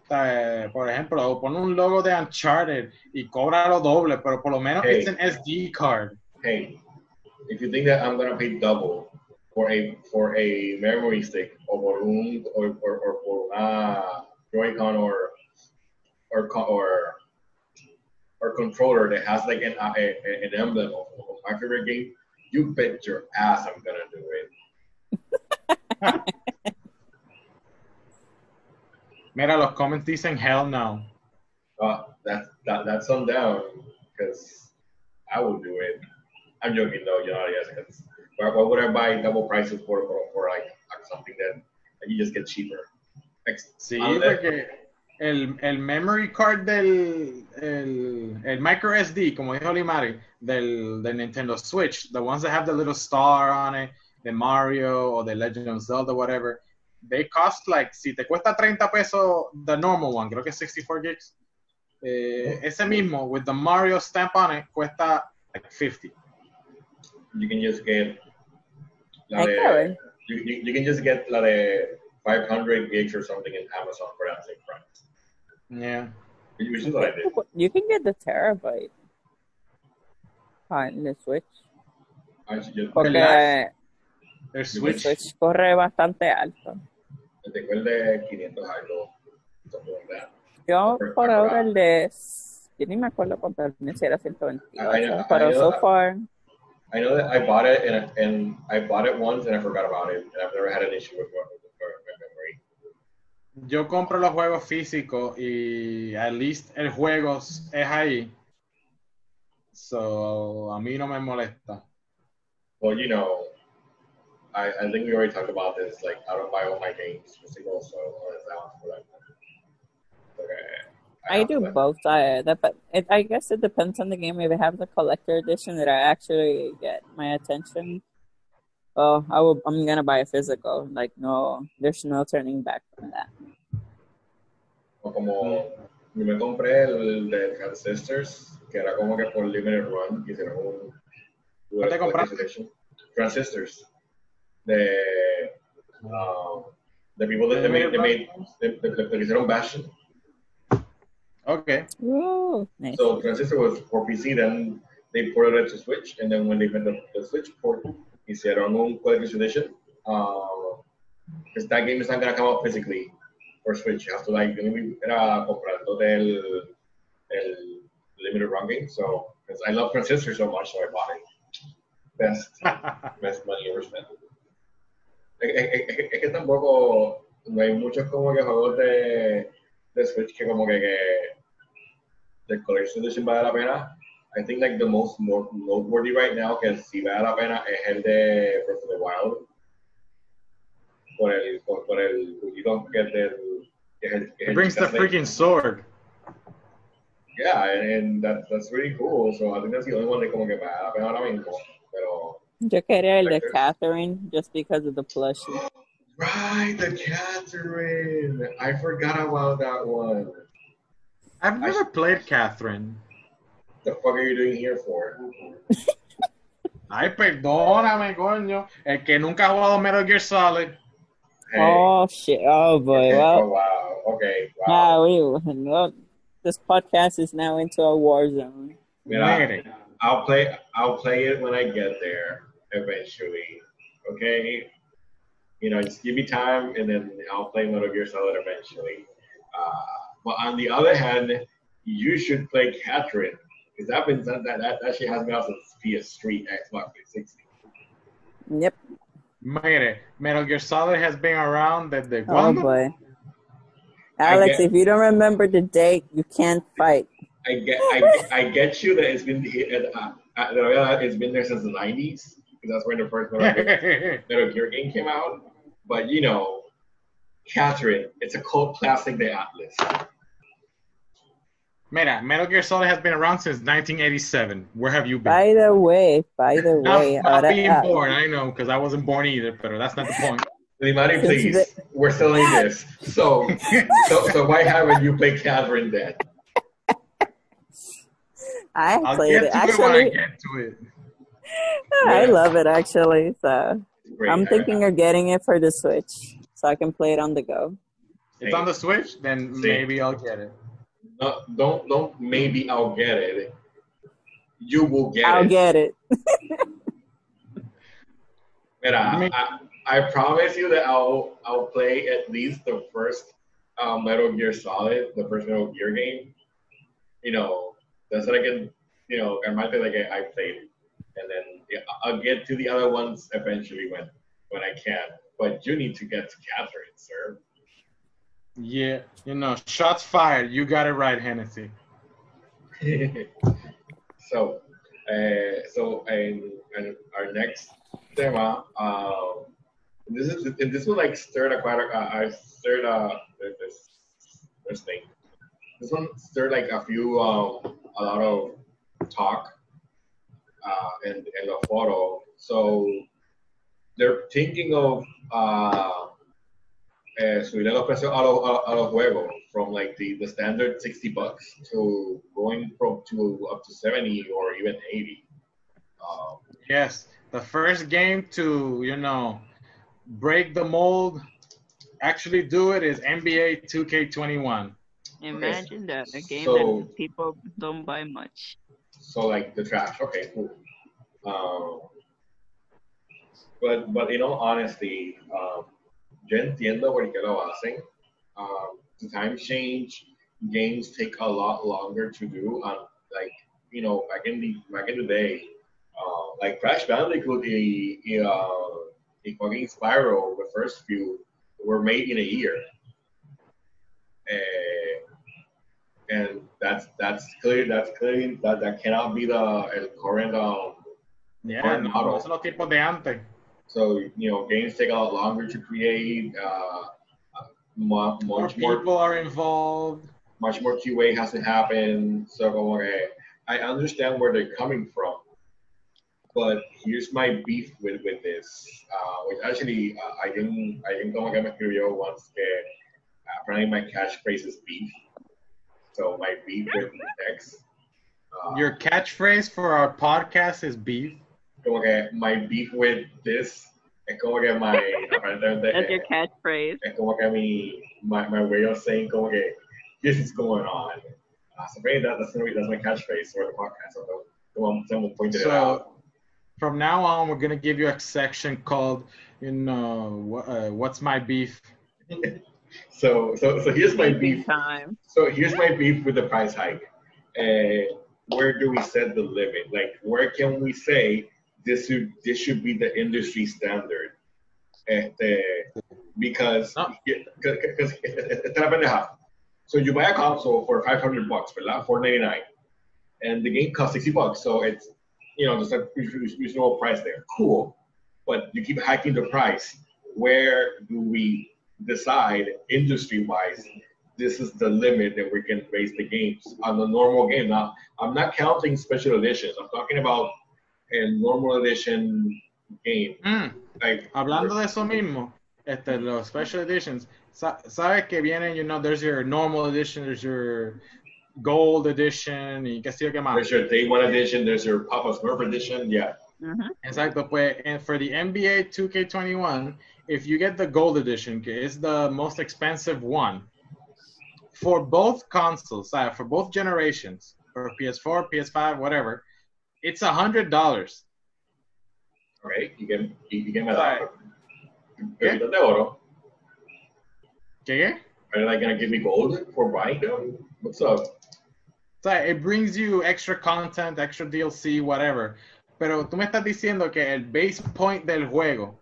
Speaker 2: por ejemplo, o ponle un logo de Uncharted y cobra lo doble, pero por lo menos
Speaker 1: Hey.
Speaker 2: it's an SD card.
Speaker 1: Hey, if you think that I'm gonna pay double for a memory stick or por una Joy-Con or controller that has like an emblem of my favorite game, you bet your ass I'm gonna do it.
Speaker 2: Mira, los comments dicen hell no.
Speaker 1: That's on down because I would do it. I'm joking though, you know, yes, because why would I buy double prices for like something that you just get cheaper?
Speaker 2: Sí, porque el memory card el micro SD, como dijo Limari, del Nintendo Switch, the ones that have the little star on it, the Mario or the Legend of Zelda, whatever, they cost like, si te cuesta 30 pesos, the normal one, creo que es 64 gigs, ese mismo, with the Mario stamp on it, cuesta like 50.
Speaker 1: You can just get you can just get la de 500 gigs or something in Amazon for that same price.
Speaker 2: Yeah.
Speaker 1: Which is what I did.
Speaker 3: You can get the terabyte in the Switch. Porque
Speaker 2: el Switch
Speaker 3: corre bastante alto.
Speaker 1: Tengo el de 500 algo.
Speaker 3: Yo por ahora el de... Yo ni me acuerdo cuánto si era 128, pero so far...
Speaker 1: I know that I bought it and I bought it once and I forgot about it, and I've never had an issue with memory.
Speaker 2: Yo compro los juegos físicos y at least el juego es ahí. So, a mí no me molesta.
Speaker 1: Well, you know, I think we already talked about this. Like, I don't buy all my games physical, so
Speaker 3: I do both. I guess it depends on the game. If it has the collector edition that I actually get my attention, Oh, I'm gonna buy a physical. Like, no, there's no turning back from that.
Speaker 1: O como yo me compré el de Transistors, que era como que por Limited Run, que hicieron un
Speaker 2: ¿Cuál
Speaker 1: US
Speaker 2: te
Speaker 1: Collector's
Speaker 2: compraste?
Speaker 1: Edition. Transistors. De the people that
Speaker 2: Limited run?
Speaker 1: they hicieron Bastion.
Speaker 2: Okay.
Speaker 3: Ooh, nice.
Speaker 1: So Transistor was for PC, then they ported it to Switch, and then when they made the Switch port, hicieron un Collector's Edition. Because that game is not gonna come out physically for Switch. You have to like era comprando el limited run game. So because I love Transistor so much, so I bought it. Best money ever spent. Es que tampoco no hay muchos como que juegos de Switch que como que the collection edition vale la pena. I think like the most noteworthy right now que sí vale la pena es el de Breath of the Wild. Por el juguito que es del
Speaker 2: It brings the freaking sword.
Speaker 1: Yeah, and that's really cool. So I think that's the only one that como que vale la pena ahora mismo. Pero
Speaker 3: Yo quería el de Catherine just because of the plushie.
Speaker 1: right, the Catherine. I forgot about that one.
Speaker 2: I've never played Catherine.
Speaker 1: The fuck are you doing here for?
Speaker 2: Ay, perdóname, coño. El que nunca ha jugado Metal Gear Solid.
Speaker 1: Hey.
Speaker 3: Oh shit! Oh boy!
Speaker 1: Okay.
Speaker 3: Well,
Speaker 1: Oh, wow. Okay. Wow.
Speaker 3: well, this podcast is now into a war zone.
Speaker 1: Mira, I'll play it when I get there eventually. Okay. You know, just give me time, and then I'll play Metal Gear Solid eventually. But on the other hand, you should play Catherine because that shit has been out since PS3, Xbox 360.
Speaker 3: Yep.
Speaker 2: Mire, Metal Gear Solid has been around desde
Speaker 3: Oh
Speaker 2: cuándo?
Speaker 3: boy. Alex, if you don't remember the date, you can't fight.
Speaker 1: I get you that it's been it's been there since the 90s because that's when the first Metal Gear game came out. But you know, Catherine, it's a cult classic de Atlas.
Speaker 2: Mira, Metal Gear Solid has been around since 1987. Where have you been?
Speaker 3: By the way,
Speaker 2: Not being born, I know, because I wasn't born either, but that's not the point.
Speaker 1: Limari, please. We're selling this. So why haven't you played Catherine then?
Speaker 2: I'll
Speaker 3: played
Speaker 2: get
Speaker 3: it.
Speaker 2: to
Speaker 3: Actually,
Speaker 2: it when I get to it.
Speaker 3: I love it actually. So
Speaker 1: Great.
Speaker 3: I'm thinking of getting it for the Switch so I can play it on the go.
Speaker 2: It's on the Switch? Then maybe I'll get it.
Speaker 1: No, don't maybe I'll get it. You will get
Speaker 3: I'll
Speaker 1: it.
Speaker 3: get it.
Speaker 1: Mira, I promise you that I'll play at least the first Metal Gear Solid, the first Metal Gear game. You know, that's what I can. You know, I might be like I played it, and then I'll get to the other ones eventually when I can. But you need to get to Catherine, sir.
Speaker 2: Yeah, you know, shots fired. You got it right, Hennessy.
Speaker 1: So and our next tema, this will like stir I stirred this thing. This one stirred like a lot of talk in the photo. So they're thinking of subirle los precios a los juegos from like the standard $60 to going to up to 70 or even 80.
Speaker 2: Yes, the first game to, you know, break the mold, actually do it is NBA 2K21.
Speaker 4: Imagine that, a game
Speaker 1: So-
Speaker 4: that people don't buy much.
Speaker 1: So like the trash. Okay, cool. But in all honesty, yo entiendo por qué lo hacen. The time change, games take a lot longer to do. Like you know, back in the day, like Crash Bandicoot y fucking Spyro, the first few were made in a year. And that's clear. That cannot be the current
Speaker 2: Yeah,
Speaker 1: current
Speaker 2: no,
Speaker 1: model.
Speaker 2: esos son los tipos de antes.
Speaker 1: So you know, games take a lot longer to create.
Speaker 2: More people are involved.
Speaker 1: Much more QA has to happen. So okay, I understand where they're coming from, But here's my beef with this, which actually I didn't como que me escribió once que apparently my catchphrase is beef. So my beef with Dex.
Speaker 2: Your catchphrase for our podcast is beef.
Speaker 1: Como que my beef with this es como que my aparentemente
Speaker 4: That's your catchphrase.
Speaker 1: es como que my way of saying como que this is going on. So maybe that's my catchphrase for the podcast. So someone pointed it out.
Speaker 2: So from now on, we're gonna give you a section called, what's my beef?
Speaker 1: So here's my beef.
Speaker 4: Time.
Speaker 1: So here's my beef with the price hike. Where do we set the limit? Like, where can we say this should be the industry standard? Because esta la pendeja. So you buy a console for $500, ¿verdad? $499, and the game costs $60. So it's just a reasonable price there. Cool, but you keep hiking the price. Where do we decide industry-wise this is the limit that we can raise the games on the normal game? Now, I'm not counting special editions. I'm talking about a normal edition game. Like,
Speaker 2: hablando de eso mismo, los special editions, sabes que vienen, there's your normal edition, there's your gold edition, y qué sé yo qué más.
Speaker 1: There's your day one edition, there's your Papa Smurf edition, yeah.
Speaker 2: Exacto, pues, and for the NBA 2K21, if you get the gold edition, que is the most expensive one, for both consoles, for both generations, for PS4, PS5, whatever, it's $100.
Speaker 1: Okay, you get my dollar.
Speaker 2: ¿Qué?
Speaker 1: De oro.
Speaker 2: ¿Qué?
Speaker 1: Are they gonna give me gold for buying them? What's up?
Speaker 2: It brings you extra content, extra DLC, whatever. Pero tú me estás diciendo que el base point del juego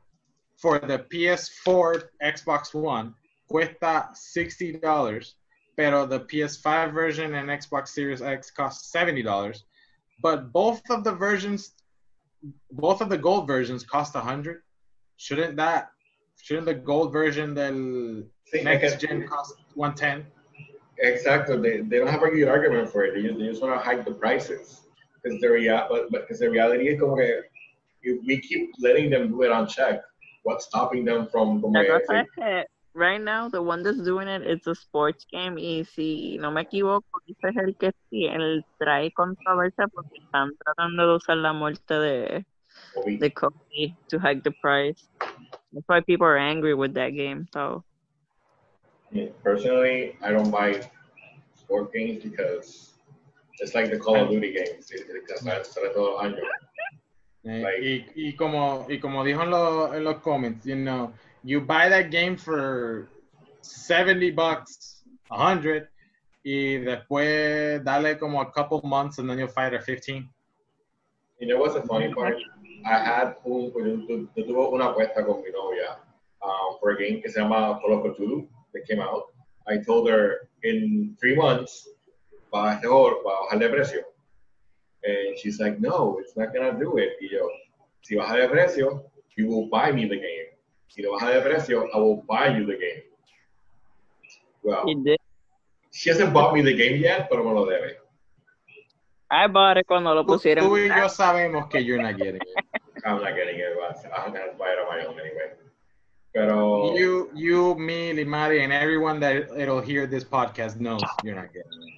Speaker 2: for the PS4, Xbox One cuesta $60, pero the PS5 version and Xbox Series X cost $70. But both of the gold versions cost $100. Shouldn't the gold version del next gen cost $110?
Speaker 1: Exactly. They don't have a good argument for it. They just want to hike the prices. Because the reality is como que if we keep letting them do it unchecked, what's stopping them from
Speaker 4: Right now, the one that's doing it is a sports game, y si no me equivoco, ese es el que sí, él trae controversia porque están tratando de usar la muerte de Kobe to hike the price. That's why people are angry with that game. So,
Speaker 1: personally, I don't buy sport games because it's like the Call of Duty games. Sale todos los años.
Speaker 2: Y como dijo en los comments, you buy that game for $70, $100, y después dale como a couple months and then you'll fight at 15.
Speaker 1: You know what's the funny part? I had tuve una apuesta con mi novia for a game que se llama Call of Cthulhu that came out. I told her in 3 months va a bajar de precio. And she's like, no, it's not gonna do it. Y yo, si baja de precio, you will buy me the game. Si no baja de precio, I will buy you the game. Well, she hasn't bought me the game yet, pero me lo debe.
Speaker 4: I bought it cuando lo pusieron.
Speaker 2: Tú y yo sabemos que you're not getting it.
Speaker 1: I'm not getting it, but I'm gonna buy it on my own anyway. Pero
Speaker 2: you, me, Limari, and everyone that'll hear this podcast knows you're not getting it.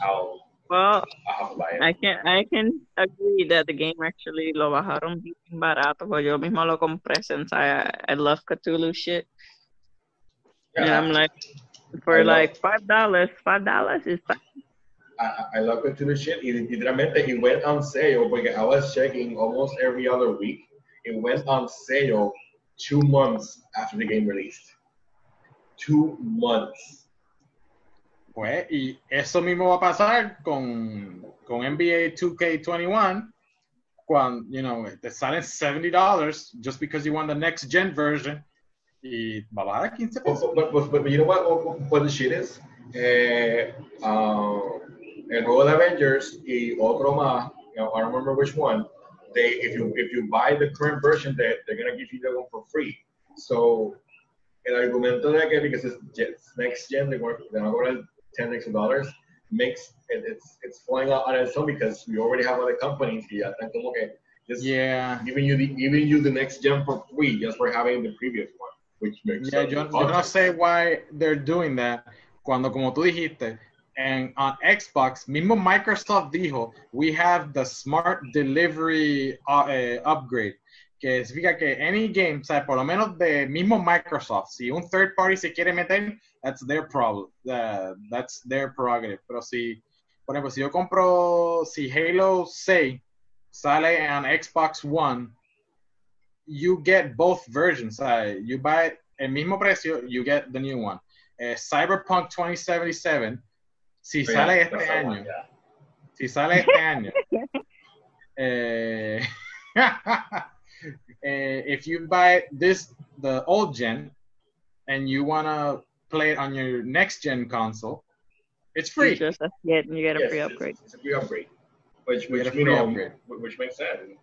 Speaker 1: I'll have to buy it.
Speaker 4: I can agree that the game actually lo bajaron bien barato, porque yo mismo lo compré since I love Cthulhu shit. Yeah, and I'm like, for like $5 is fine.
Speaker 1: I love Cthulhu shit. Literalmente, it went on sale because I was checking almost every other week. It went on sale 2 months after the game released. 2 months.
Speaker 2: Pues, y eso mismo va a pasar con NBA 2K21 cuando, te salen $70 just because you want the next gen version y va a bajar a 15 pesos.
Speaker 1: But you know what the shit is? El juego de Avengers y otro más, I don't remember which one, if you buy the current version, they're going to give you that one for free. So, el argumento de que because it's next gen, they're going to cobrar $10 extra makes it's flying out on its own because we already have other companies y ya están como que Just
Speaker 2: Yeah.
Speaker 1: giving you the next gen for free just for having the previous one, which makes
Speaker 2: Yeah, yo no sé why they're doing that cuando, como tú dijiste, and on Xbox, mismo Microsoft dijo, we have the smart delivery upgrade, que significa que any game, o sea, por lo menos de mismo Microsoft, si un third party se quiere meter, that's their problem, that's their prerogative. Pero si, por ejemplo, si yo compro, si Halo 6 sale en Xbox One, you get both versions. You buy it el mismo precio, you get the new one. Cyberpunk 2077, si sale este año, si sale este año, if you buy the old gen, and you wanna play it on your next gen console, it's free.
Speaker 4: You get a free upgrade.
Speaker 1: It's a free upgrade, which makes sense.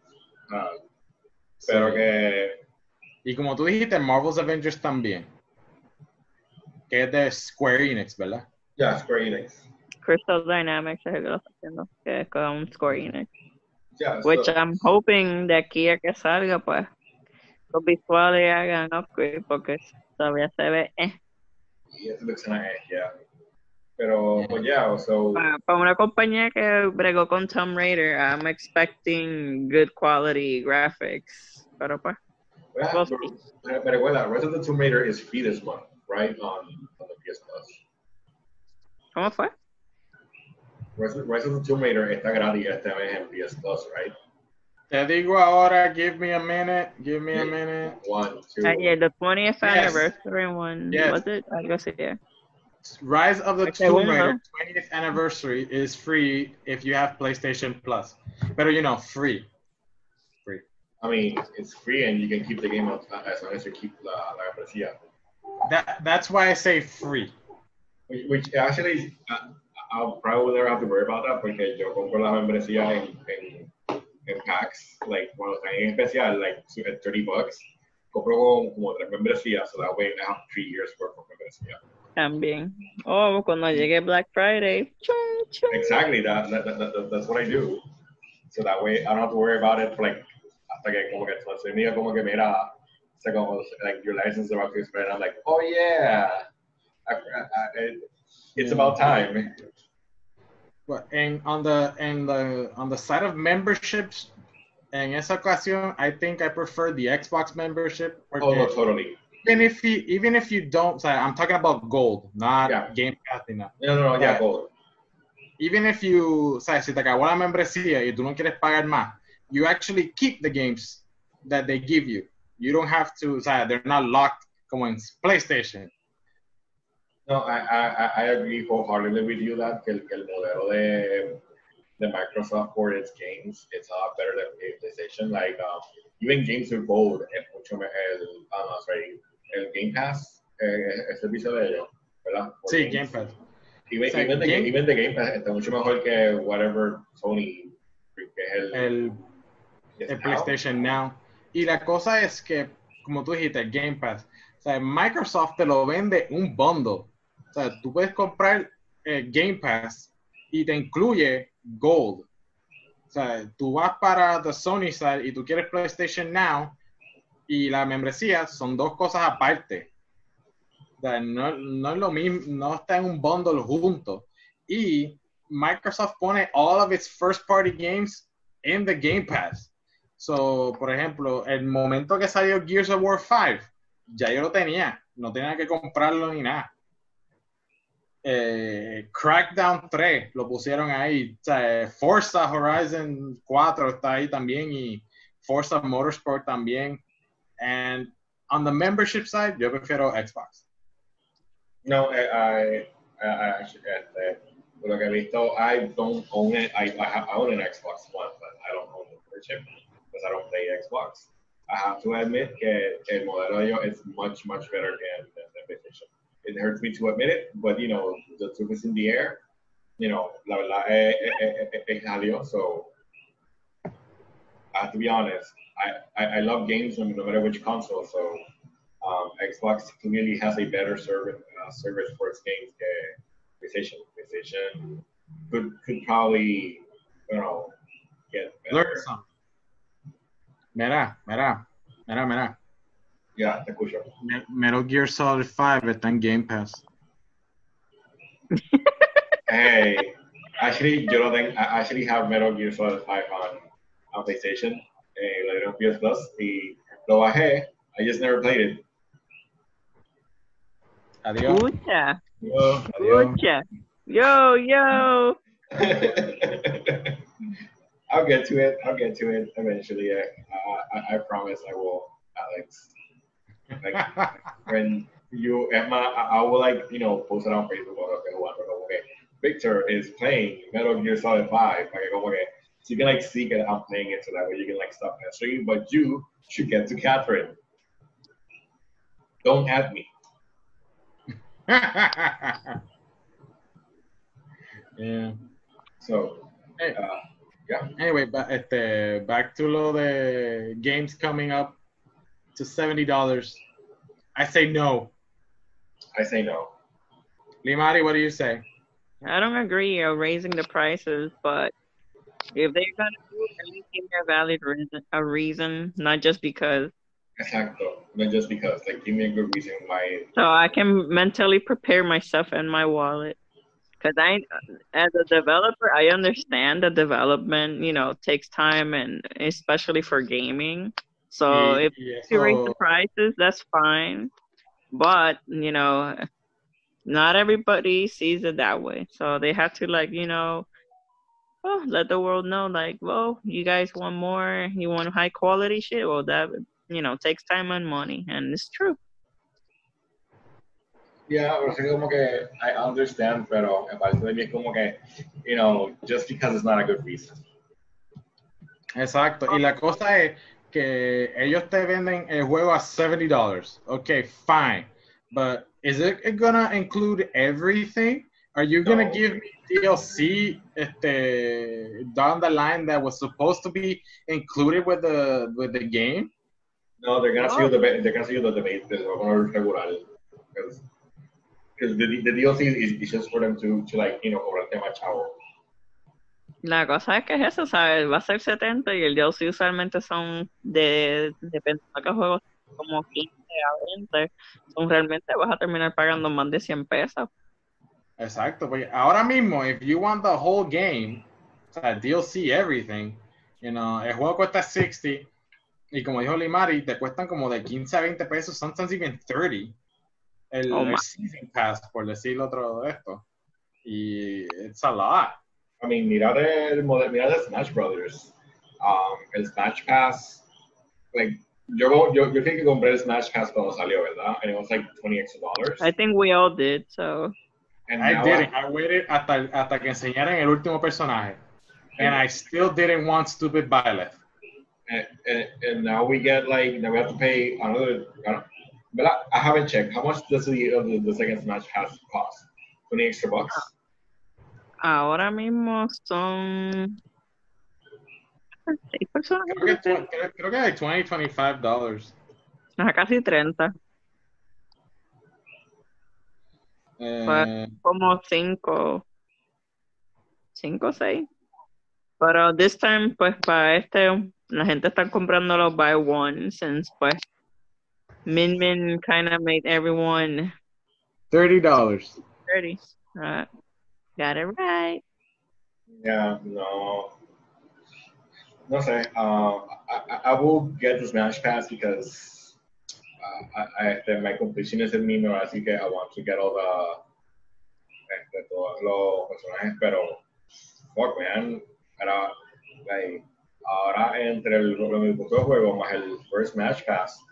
Speaker 1: Pero que...
Speaker 2: Y como tú dijiste, Marvel's Avengers también. Que es de Square Enix, ¿verdad?
Speaker 1: Yeah, Square Enix.
Speaker 4: Crystal Dynamics es el que lo está haciendo, que es con Square Enix.
Speaker 1: Yeah,
Speaker 4: Which I'm hoping de aquí a que salga, pues, los visuales hagan upgrade, porque todavía se ve,
Speaker 1: Yeah, it looks nice, yeah. Pero, pues, yeah, so...
Speaker 4: Para una compañía que bregó con Tomb Raider, I'm expecting good quality graphics. Pero, pues...
Speaker 1: But recuerda, Rise of the Tomb Raider is free this month, right? On the PS Plus.
Speaker 4: ¿Cómo fue?
Speaker 1: Rise of the Tomb Raider está gratis este mes en PS Plus, right?
Speaker 2: Te digo ahora, give me a minute.
Speaker 1: 1, 2.
Speaker 4: Yeah, the 20th anniversary one.
Speaker 2: Yes.
Speaker 4: Was it? Algo así, yeah.
Speaker 2: Rise of the Tomb Raider 20th anniversary is free if you have PlayStation Plus. Pero, free.
Speaker 1: I mean, it's free and you can keep the game as long as you keep la membresía.
Speaker 2: That's why I say free.
Speaker 1: Which actually, I'll probably never have to worry about that porque yo compro la membresía en packs, like cuando están en especial, like at $30. Compro como 3 membresías, so that way I have 3 years worth of membresía.
Speaker 4: También. Oh, cuando llegue Black Friday. Chung, chung.
Speaker 1: Exactly, that's what I do. So that way I don't have to worry about it for like hasta que como que se me diga como que mira, like your license is about to expire, and I'm like, oh yeah, it's about time.
Speaker 2: Well, and on the side of memberships, en esa ocasión, I think I prefer the Xbox membership.
Speaker 1: Oh no, totally.
Speaker 2: Even if you don't, I'm talking about gold, not Game Pass.
Speaker 1: No, yeah, gold.
Speaker 2: Even if you, si te acabó la membresía y tú no quieres pagar más, you actually keep the games that they give you. You don't have to, they're not locked como en PlayStation.
Speaker 1: No, I agree wholeheartedly with you that el modelo de Microsoft for its games, it's a lot better than PlayStation. Like, even games with gold, el Game Pass, el servicio de ellos, ¿verdad?
Speaker 2: Sí, Game Pass.
Speaker 1: Even the Game Pass está mucho mejor que whatever Sony, que es
Speaker 2: el PlayStation Now. Y la cosa es que, como tú dijiste, el Game Pass, Microsoft te lo vende un bundle. O sea, tú puedes comprar Game Pass y te incluye Gold. O sea, tú vas para the Sony side y tú quieres PlayStation Now y la membresía son dos cosas aparte. O sea, no es lo mismo, no está en un bundle junto. Y Microsoft pone all of its first party games in the Game Pass. So, por ejemplo, el momento que salió Gears of War 5, ya yo lo tenía. No tenía que comprarlo ni nada. Crackdown 3 lo pusieron ahí. O sea, Forza Horizon 4 está ahí también y Forza Motorsport también. And on the membership side, yo prefiero Xbox.
Speaker 1: No, I actually, lo que he visto, I don't own it. I own an Xbox One, but I don't own the membership because I don't play Xbox. I have to admit que el modelo de ellos is much better than PlayStation. It hurts me to admit it, but the truth is in the air. La verdad es jaleo, so I have to be honest. I love games no matter which console, so Xbox clearly has a better service for its games than PlayStation. PlayStation could probably, get better.
Speaker 2: Learn some. Mira.
Speaker 1: Ya, te escucho.
Speaker 2: Metal Gear Solid 5 está en Game Pass.
Speaker 1: Hey, actually, yo lo tengo, I actually have Metal Gear Solid 5 on PlayStation, lo dieron PS Plus, y lo bajé, I just never played it.
Speaker 2: Adiós.
Speaker 4: Escucha,
Speaker 1: Adiós.
Speaker 4: escucha. Yo.
Speaker 1: I'll get to it eventually. I promise I will, Alex. Like, when you, Emma, I will, like, you know, post it on Facebook, okay, Victor is playing Metal Gear Solid 5, okay, so you can, like, see that I'm playing it, so that way you can, like, stop messaging, but you should get to Catherine. Don't add me.
Speaker 2: Yeah.
Speaker 1: So, yeah.
Speaker 2: Anyway, back to lo de games coming up to $70. I say no.
Speaker 1: I say no.
Speaker 2: Limari, what do you say?
Speaker 4: I don't agree of raising the prices, but if they're gonna do it, at least give me a valid reason, not just because.
Speaker 1: Exacto. Not just because. Like, give me a good reason why.
Speaker 4: So I can mentally prepare myself and my wallet. Because as a developer, I understand that development, takes time, and especially for gaming. So if you raise the prices, that's fine. But, not everybody sees it that way. So they have to, like, let the world know, like, well, you guys want more, you want high quality shit. Well, that, takes time and money. And it's true.
Speaker 1: Yeah, pero sí como que I understand, pero en parte de mí es como que, just because it's not a good reason.
Speaker 2: Exacto. Y la cosa es que ellos te venden el juego a $70. Okay, fine. But is it gonna include everything? Are you gonna give me DLC down the line that was supposed to be included with the game?
Speaker 1: No, they're gonna see you the base. They're gonna regular because the DLC is just for them to like, cobrarte más chavo.
Speaker 4: La cosa es que es eso, ¿sabes? Va a ser 70 y el DLC usualmente son dependiendo de qué juegos, como 15 a 20. Realmente vas a terminar pagando más de 100 pesos.
Speaker 2: Exacto, porque ahora mismo, if you want the whole game, o sea, DLC, everything, el juego cuesta 60, y como dijo Limari, te cuestan como de 15 a 20 pesos, sometimes even 30, el Season Pass, por decir otro de esto. Y it's a lot.
Speaker 1: I mean, mira de Smash Brothers. El Smash Pass, like, yo creo que compré el Smash Pass cuando salió, ¿verdad? And it was like $20 extra.
Speaker 4: I think we all did, so.
Speaker 2: And I didn't. I waited hasta que enseñaran el último personaje. And I still didn't want stupid Violet.
Speaker 1: And now we get, like, now we have to pay another, but I haven't checked. How much does the second Smash Pass cost? $20 extra?
Speaker 4: Ahora mismo son 6 personas.
Speaker 2: Creo que hay $20, $25.
Speaker 4: Casi 30. Como 5 o 6. Pero this time, pues, para la gente está comprando los buy one, since, pues, Min kind of made everyone
Speaker 2: $30.
Speaker 4: 30. Got it right.
Speaker 1: Yeah, no sé. I will get the Smash Pass because my completion is el mío, así que I want to get all todos los personajes, pero fuck, man, ahora entre los costo de juego más el first Smash Pass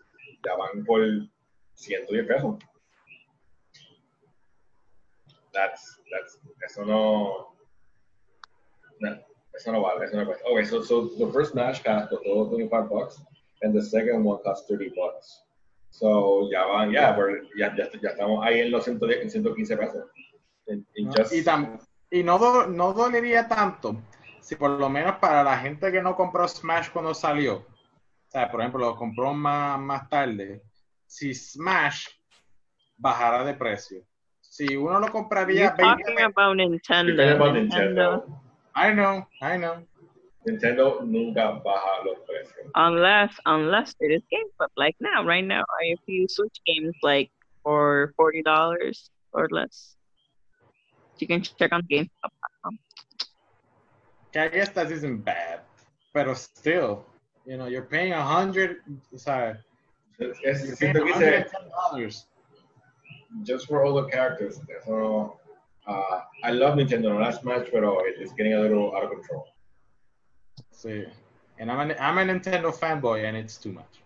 Speaker 1: ya van por $110 pesos. Eso no vale, eso no cuesta. Okay, so the first Smash Pass costó $25 and the second one cost $30. So ya estamos ahí en los 115 pesos.
Speaker 2: Y no dolería tanto si por lo menos para la gente que no compró Smash cuando salió, o sea, por ejemplo, lo compró más tarde, si Smash bajara de precio. Si uno lo compraría...
Speaker 4: You're talking about Nintendo.
Speaker 1: Nintendo.
Speaker 2: I know.
Speaker 1: Nintendo nunca baja los precios.
Speaker 4: Unless it is games, but like now, right now, if you switch games like for $40 or less, you can check on GameStop.com.
Speaker 2: I guess that isn't bad, but still, you're paying Sorry, you're paying
Speaker 1: Siento que dice,
Speaker 2: $110.
Speaker 1: just for all the characters. So, I love Nintendo, no that's much, pero it's getting a little out of control.
Speaker 2: See, and I'm a Nintendo fanboy, and it's too much.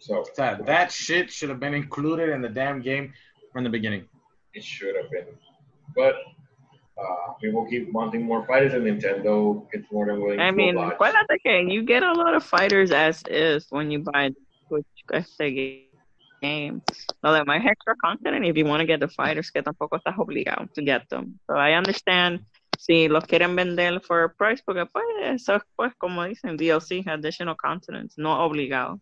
Speaker 1: So
Speaker 2: That shit should have been included in the damn game from the beginning.
Speaker 1: it should have been, but people keep wanting more fighters, and Nintendo it's more than willing
Speaker 4: I
Speaker 1: to
Speaker 4: mean,
Speaker 1: oblige.
Speaker 4: acuérdate que you get a lot of fighters as is when you buy the Switch game. Lo demás es extra content, and if you want to get the fighters, que tampoco estás obligado to get them. So I understand si los quieren vender for a price, porque pues eso es pues como dicen, DLC, additional content, no obligado.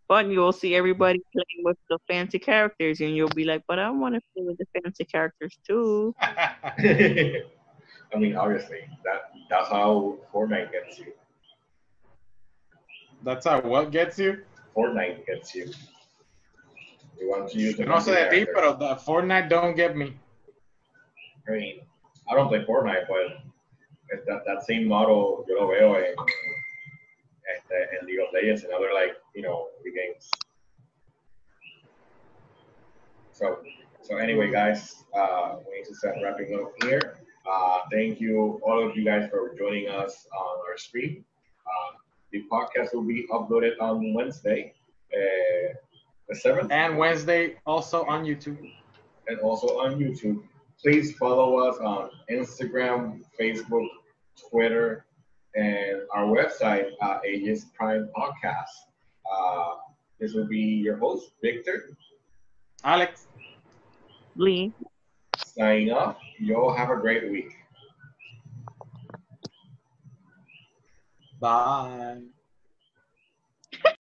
Speaker 4: But you will see everybody playing with the fancy characters, and you'll be like, but I want to play with the fancy characters too.
Speaker 1: I mean, obviously, that's how Fortnite gets you.
Speaker 2: That's how what gets you?
Speaker 1: Fortnite gets you. You want to use the
Speaker 2: No sé de ti,
Speaker 1: character.
Speaker 2: pero the Fortnite don't get me.
Speaker 1: I mean, I don't play Fortnite, but that same model yo lo veo en League of Legends and other big games. So anyway, guys, we need to start wrapping up here. Thank you, all of you guys, for joining us on our stream. The podcast will be uploaded on Wednesday, the 7th.
Speaker 2: And Wednesday also on YouTube.
Speaker 1: And also on YouTube. Please follow us on Instagram, Facebook, Twitter, and our website, Aegis Prime Podcast. This will be your host, Victor.
Speaker 2: Alex.
Speaker 4: Lee.
Speaker 1: Signing off. You all have a great week.
Speaker 2: Bye.